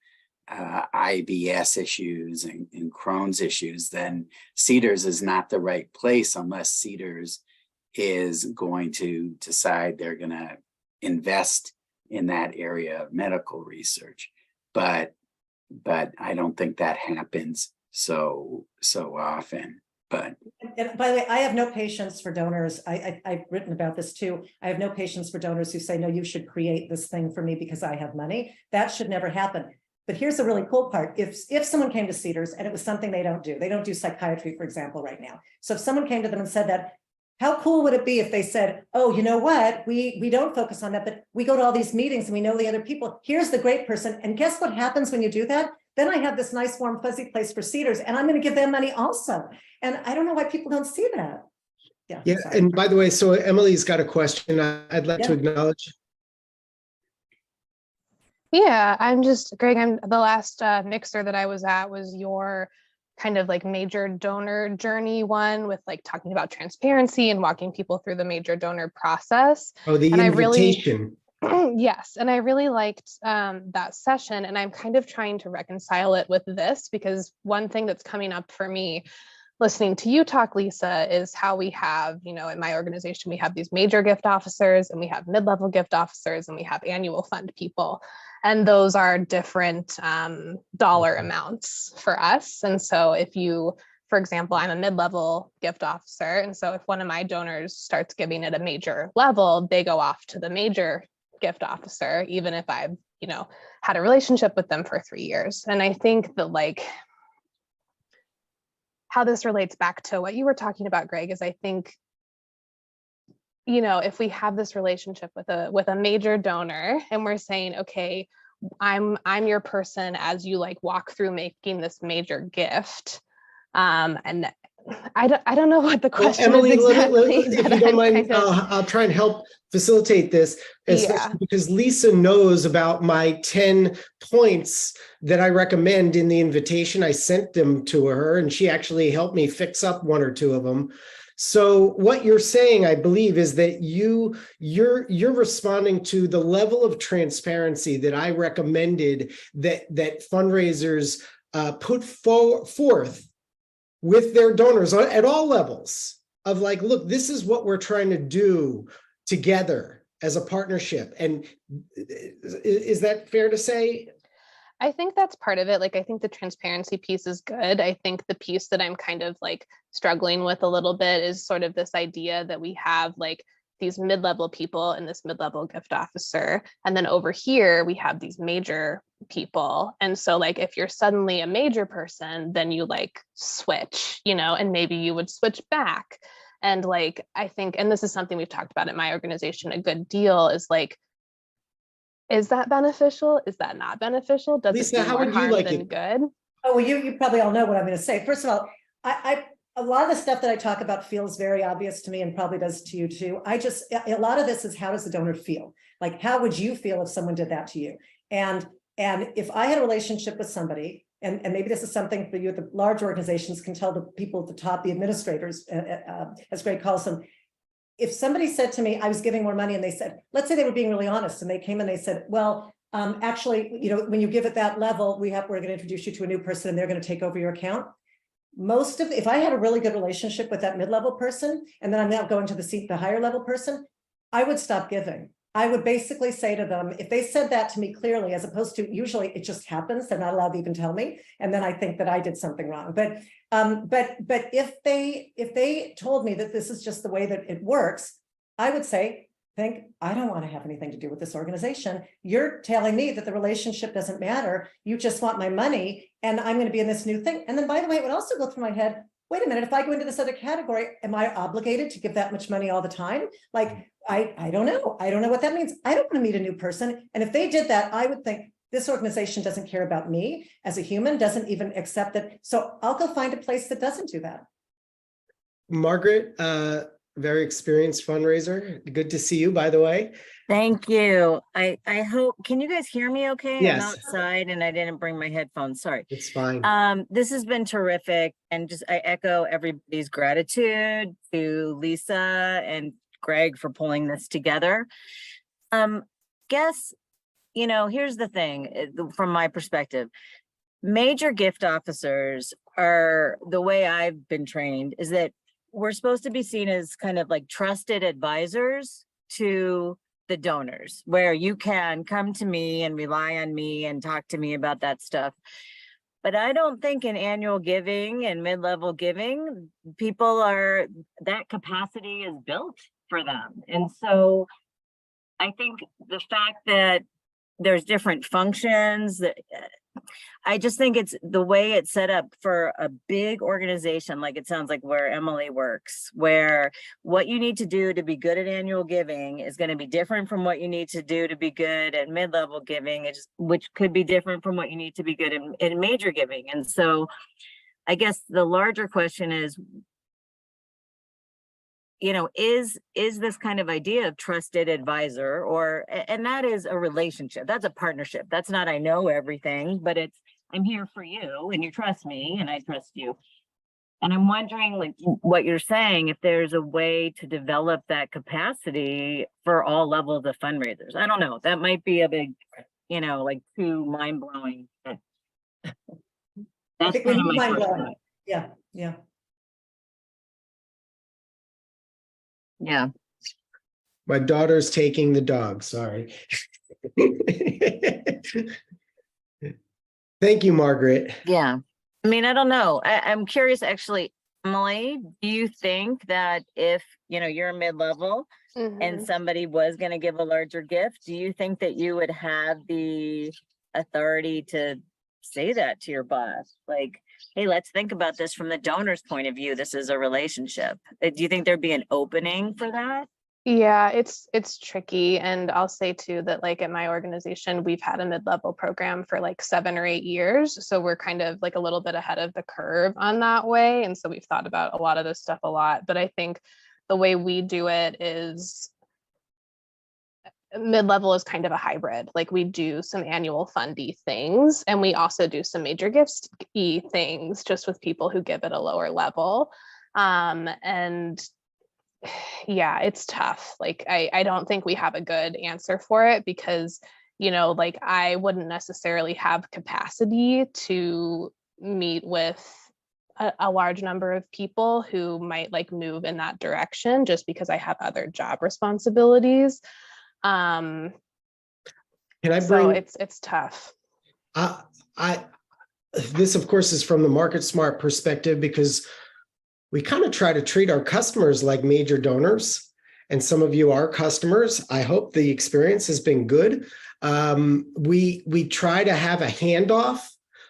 IBS issues and Crohn's issues, then Cedars is not the right place unless Cedars is going to decide they're going to invest in that area of medical research. But I don't think that happens so often. But
and by the way, I have no patience for donors. I've written about this too. I have no patience for donors who say, no, you should create this thing for me because I have money. That should never happen. But here's the really cool part. If someone came to Cedars and it was something they don't do psychiatry, for example, right now. So if someone came to them and said that, how cool would it be if they said, oh, you know what, we don't focus on that, but we go to all these meetings and we know the other people. Here's the great person. And guess what happens when you do that? Then I have this nice, warm, fuzzy place for Cedars, and I'm going to give them money also. And I don't know why people don't see that.
Yeah.
Sorry.
And by the way, so Emily's got a question I'd like to acknowledge.
Yeah, Greg, the last mixer that I was at was your kind of like major donor journey one, with like talking about transparency and walking people through the major donor process.
Oh, the invitation.
Yes. And I really liked that session, and I'm kind of trying to reconcile it with this, because one thing that's coming up for me listening to you talk, Lisa, is how we have, in my organization, we have these major gift officers, and we have mid-level gift officers, and we have annual fund people. And those are different dollar amounts for us. And so if you, for example, I'm a mid-level gift officer, and so if one of my donors starts giving at a major level, they go off to the major gift officer, even if I've, had a relationship with them for 3 years. And I think that, like, how this relates back to what you were talking about, Greg, is I think, if we have this relationship with a major donor, and we're saying, okay, I'm your person as you like walk through making this major gift. And I don't know what the question
Emily,
is exactly.
if you don't mind, I'll try and help facilitate this, especially because Lisa knows about my 10 points that I recommend in the invitation. I sent them to her, and she actually helped me fix up 1 or 2 of them. So what you're saying, I believe, is that you're responding to the level of transparency that I recommended that fundraisers put forth with their donors at all levels, of like, look, this is what we're trying to do together as a partnership. And is that fair to say?
I think that's part of it. Like, I think the transparency piece is good. I think the piece that I'm kind of like struggling with a little bit is sort of this idea that we have like these mid-level people and this mid-level gift officer. And then over here, we have these major people. And so like, if you're suddenly a major person, then you like switch, and maybe you would switch back. And like, I think, and this is something we've talked about at my organization a good deal, is like, is that beneficial? Is that not beneficial? Does
Lisa,
it do
how
more
would you
harm
like
than
it?
good?
Oh, well, you probably all know what I'm going to say. First of all, I a lot of the stuff that I talk about feels very obvious to me and probably does to you too. A lot of this is, how does the donor feel? Like, how would you feel if someone did that to you? And if I had a relationship with somebody, and maybe this is something for you at the large organizations can tell the people at the top, the administrators, as Greg calls them, if somebody said to me, I was giving more money, and they said, let's say they were being really honest, and they came and they said, well, actually, you know, when you give at that level, we're going to introduce you to a new person and they're going to take over your account. If I had a really good relationship with that mid-level person, and then I'm now going to the higher level person, I would stop giving. I would basically say to them, if they said that to me clearly, as opposed to usually it just happens, they're not allowed to even tell me, and then I think that I did something wrong. But if they told me that this is just the way that it works, I would say, I don't want to have anything to do with this organization. You're telling me that the relationship doesn't matter. You just want my money, and I'm going to be in this new thing. And then, by the way, it would also go through my head, wait a minute, if I go into this other category, am I obligated to give that much money all the time? Like, I don't know. I don't know what that means. I don't want to meet a new person. And if they did that, I would think, this organization doesn't care about me as a human, doesn't even accept it. So I'll go find a place that doesn't do that.
Margaret, very experienced fundraiser. Good to see you, by the way.
Thank you. I hope, can you guys hear me okay?
Yes.
I'm outside and I didn't bring my headphones. Sorry.
It's fine.
This has been terrific. And I echo everybody's gratitude to Lisa and Greg for pulling this together. Guess, here's the thing from my perspective. Major gift officers are, the way I've been trained is that we're supposed to be seen as kind of like trusted advisors to the donors, where you can come to me and rely on me and talk to me about that stuff. But I don't think in annual giving and mid-level giving, that capacity is built for them. And so I think the fact that there's different functions, I just think it's the way it's set up for a big organization, like it sounds like where Emily works, where what you need to do to be good at annual giving is going to be different from what you need to do to be good at mid-level giving, which could be different from what you need to be good in major giving. And so I guess the larger question is, is this kind of idea of trusted advisor, and that is a relationship, that's a partnership. That's not, I know everything, but it's, I'm here for you and you trust me and I trust you. And I'm wondering, like what you're saying, if there's a way to develop that capacity for all levels of fundraisers. I don't know, that might be a big, like too mind-blowing. That's kind of my first thought.
Yeah.
Yeah.
My daughter's taking the dog. Sorry. Thank you, Margaret.
Yeah. I mean, I don't know. I'm curious, actually, Emily, do you think that if, you're a mid-level and somebody was going to give a larger gift, do you think that you would have the authority to say that to your boss? Like, hey, let's think about this from the donor's point of view. This is a relationship. Do you think there'd be an opening for that?
Yeah, it's tricky. And I'll say too that like at my organization, we've had a mid-level program for like 7 or 8 years. So we're kind of like a little bit ahead of the curve on that way. And so we've thought about a lot of this stuff a lot. But I think the way we do it is mid-level is kind of a hybrid. Like we do some annual fundy things, and we also do some major gifts-y things just with people who give at a lower level. And yeah, it's tough. Like, I don't think we have a good answer for it because, like I wouldn't necessarily have capacity to meet with a large number of people who might like move in that direction just because I have other job responsibilities.
Can I bring?
So it's tough.
This, of course, is from the MarketSmart perspective because we kind of try to treat our customers like major donors, and some of you are customers. I hope the experience has been good. We try to have a handoff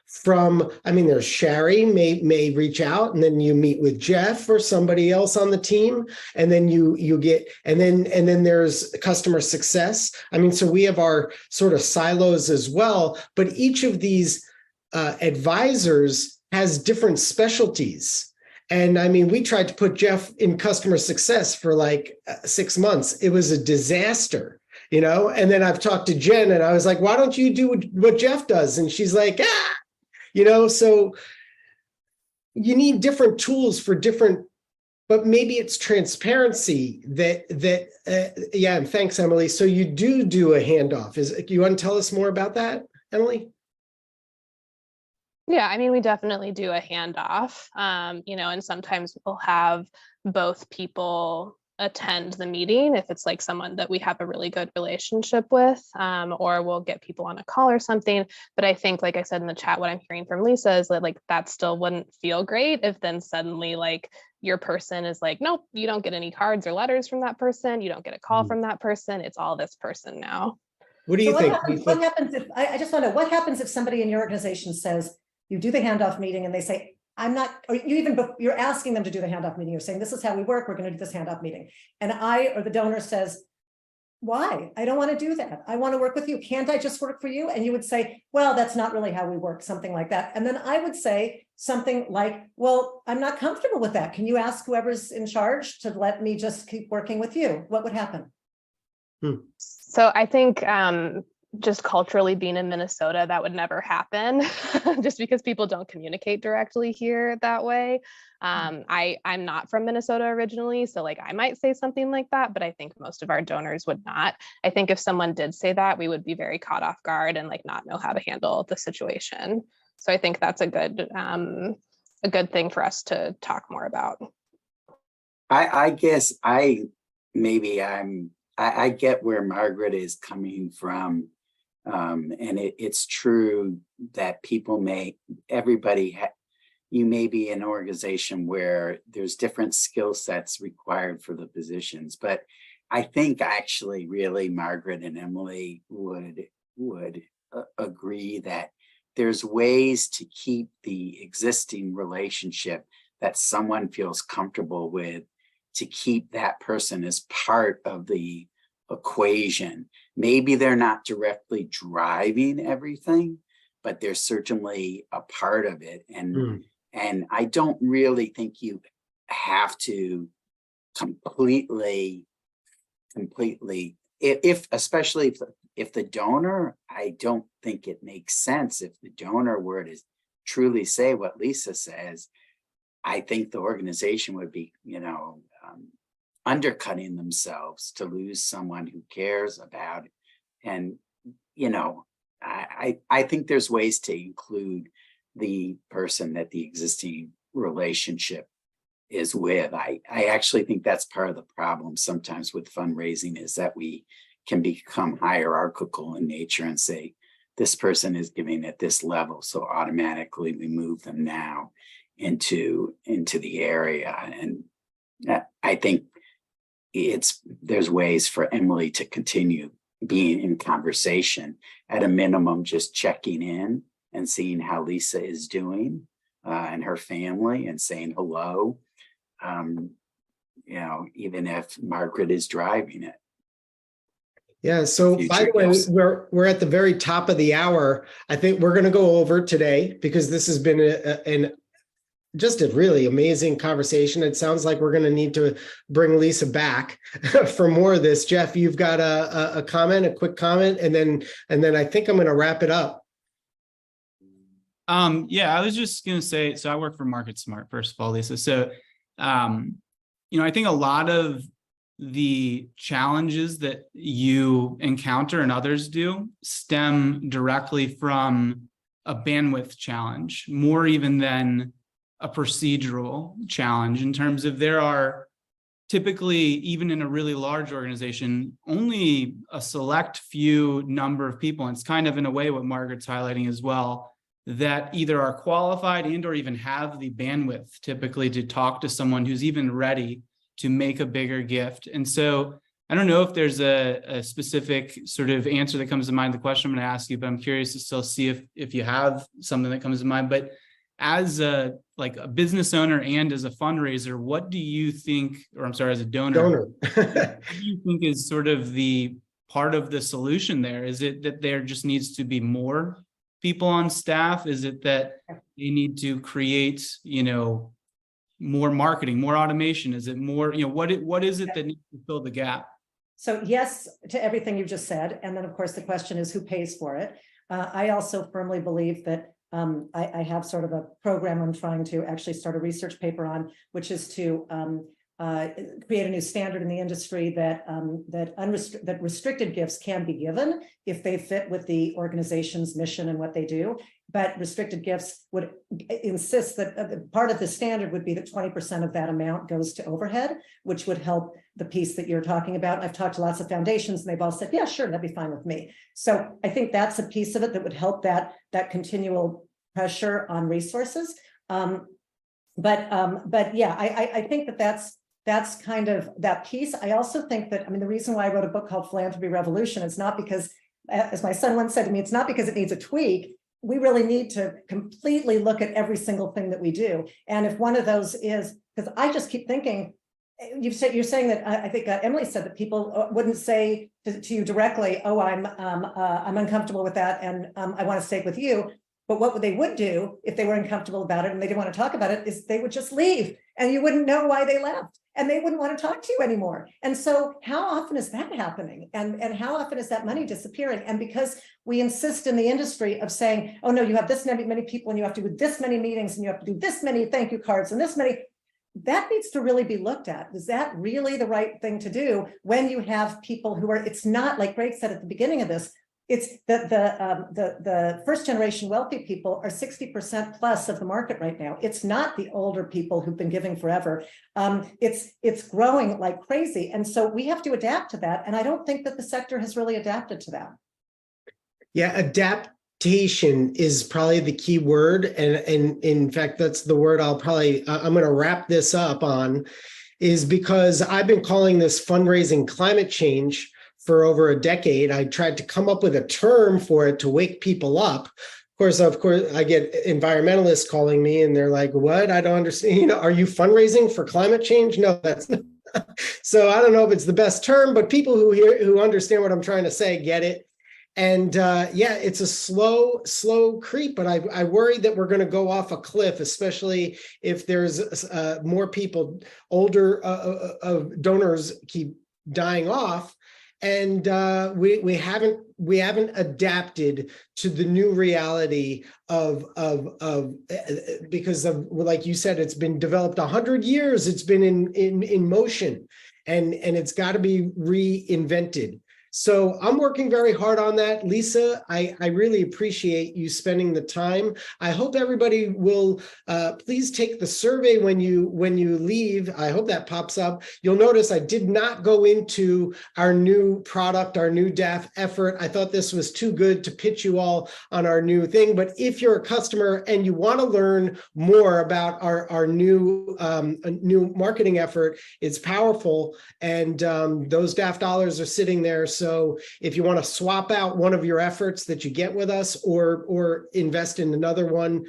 from, there's Shari may reach out, and then you meet with Jeff or somebody else on the team, and then you get, and then there's customer success. So we have our sort of silos as well, but each of these advisors has different specialties. And I mean, we tried to put Jeff in customer success for like 6 months. It was a disaster, you know? And then I've talked to Jen and I was like, why don't you do what Jeff does? And she's like, you know, so you need different tools for different, but maybe it's transparency yeah. And thanks, Emily. So you do a handoff. You want to tell us more about that, Emily?
Yeah, I mean, we definitely do a handoff, you know, and sometimes we'll have both people attend the meeting if it's like someone that we have a really good relationship with, or we'll get people on a call or something. But I think, like I said in the chat, what I'm hearing from Lisa is that like that still wouldn't feel great if then suddenly like your person is like, nope, you don't get any cards or letters from that person. You don't get a call from that person. It's all this person now.
What do you think?
What happens if, I just want to know, what happens if somebody in your organization says, you do the handoff meeting and they say, I'm not, or you're asking them to do the handoff meeting. You're saying, this is how we work. We're going to do this handoff meeting. And the donor says, why? I don't want to do that. I want to work with you. Can't I just work for you? And you would say, well, that's not really how we work, something like that. And then I would say something like, well, I'm not comfortable with that. Can you ask whoever's in charge to let me just keep working with you? What would happen?
So I think just culturally being in Minnesota, that would never happen just because people don't communicate directly here that way. I'm not from Minnesota originally, so like I might say something like that, but I think most of our donors would not. I think if someone did say that, we would be very caught off guard and like not know how to handle the situation. So I think that's a good thing for us to talk more about.
I guess I get where Margaret is coming from. And it's true that you may be in an organization where there's different skill sets required for the positions, but I think actually really Margaret and Emily would agree that there's ways to keep the existing relationship that someone feels comfortable with, to keep that person as part of the equation. Maybe they're not directly driving everything, but they're certainly a part of it. And I don't really think you have to completely, especially if the donor, I don't think it makes sense if the donor were to truly say what Lisa says. I think the organization would be, undercutting themselves to lose someone who cares about it. And, I think there's ways to include the person that the existing relationship is with. I actually think that's part of the problem sometimes with fundraising, is that we can become hierarchical in nature and say, this person is giving at this level, so automatically we move them now into the area. And I think there's ways for Emily to continue being in conversation, at a minimum, just checking in and seeing how Lisa is doing and her family, and saying hello, even if Margaret is driving it.
Yeah. So by the way, we're at the very top of the hour. I think we're going to go over today because this has been just a really amazing conversation. It sounds like we're going to need to bring Lisa back for more of this. Jeff, you've got a quick comment, and then I think I'm going to wrap it up.
Yeah, I was just going to say, so I work for MarketSmart, first of all, Lisa. So, I think a lot of the challenges that you encounter and others do stem directly from a bandwidth challenge, more even than a procedural challenge, in terms of there are typically, even in a really large organization, only a select few number of people. And it's kind of in a way what Margaret's highlighting as well, that either are qualified and or even have the bandwidth typically to talk to someone who's even ready to make a bigger gift. And so I don't know if there's a specific sort of answer that comes to mind, the question I'm going to ask you, but I'm curious to still see if you have something that comes to mind. But as a business owner and as a fundraiser, what do you think, or I'm sorry, as a donor, what do you think is sort of the part of the solution there? Is it that there just needs to be more people on staff? Is it that they need to create, more marketing, more automation? Is it more, what is it that needs to fill the gap?
So yes, to everything you just said. And then of course, the question is who pays for it? I also firmly believe that I have sort of a program I'm trying to actually start a research paper on, which is to create a new standard in the industry that that restricted gifts can be given if they fit with the organization's mission and what they do. But restricted gifts would insist that part of the standard would be that 20% of that amount goes to overhead, which would help the piece that you're talking about. I've talked to lots of foundations and they've all said, yeah, sure, that'd be fine with me. So I think that's a piece of it that would help that continual pressure on resources. But yeah, I think that's kind of that piece. I also think that, I mean, the reason why I wrote a book called Philanthropy Revolution is not because, as my son once said to me, it's not because it needs a tweak. We really need to completely look at every single thing that we do. And if one of those is, because I just keep thinking, you're saying that I think Emily said that people wouldn't say to you directly, oh, I'm uncomfortable with that and I want to stay with you. But what they would do if they were uncomfortable about it and they didn't want to talk about it is they would just leave and you wouldn't know why they left and they wouldn't want to talk to you anymore. And so how often is that happening? And how often is that money disappearing? And because we insist in the industry of saying, oh no, you have this many people and you have to do this many meetings and you have to do this many thank you cards and this many, that needs to really be looked at. Is that really the right thing to do when you have people who are, it's not like Greg said at the beginning of this, it's the first generation wealthy people are 60% plus of the market right now. It's not the older people who've been giving forever. It's growing like crazy. And so we have to adapt to that. And I don't think that the sector has really adapted to that. Yeah, adaptation is probably the key word. And in fact, that's the word I'm going to wrap this up on, is because I've been calling this fundraising climate change for over a decade. I tried to come up with a term for it to wake people up. Of course, I get environmentalists calling me and they're like, what? I don't understand. Are you fundraising for climate change? No, that's not. So I don't know if it's the best term, but people who understand what I'm trying to say get it. And yeah, it's a slow creep, but I worry that we're going to go off a cliff, especially if there's more people, older donors keep dying off. And we haven't adapted to the new reality of because of, like you said, it's been developed 100 years. It's been in motion, and it's got to be reinvented. So I'm working very hard on that. Lisa, I really appreciate you spending the time. I hope everybody will please take the survey when you leave. I hope that pops up. You'll notice I did not go into our new product, our new DAF effort. I thought this was too good to pitch you all on our new thing. But if you're a customer and you want to learn more about our new marketing effort, it's powerful. And those DAF dollars are sitting there. So if you want to swap out one of your efforts that you get with us or invest in another one,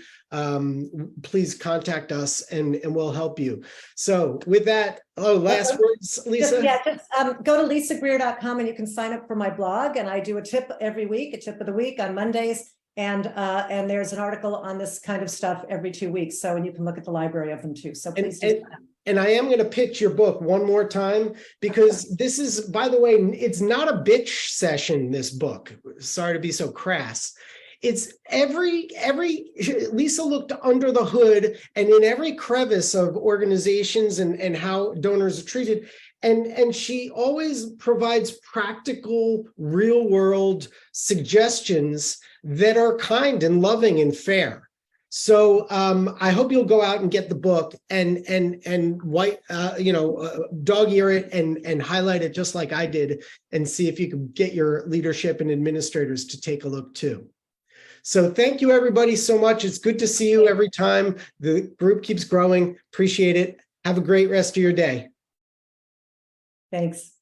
please contact us and we'll help you. So with that, last words, Lisa? Just go to lisagreer.com and you can sign up for my blog. And I do a tip every week, a tip of the week on Mondays. And there's an article on this kind of stuff every 2 weeks. So, and you can look at the library of them too. So please do that.
And I am going to pitch your book one more time, because this is, by the way, it's not a bitch session, this book. Sorry to be so crass. It's Lisa looked under the hood and in every crevice of organizations and how donors are treated. And she always provides practical, real world suggestions that are kind and loving and fair. So I hope you'll go out and get the book and dog ear it and highlight it just like I did, and see if you can get your leadership and administrators to take a look too. So thank you everybody so much. It's good to see you every time. The group keeps growing. Appreciate it. Have a great rest of your day.
Thanks.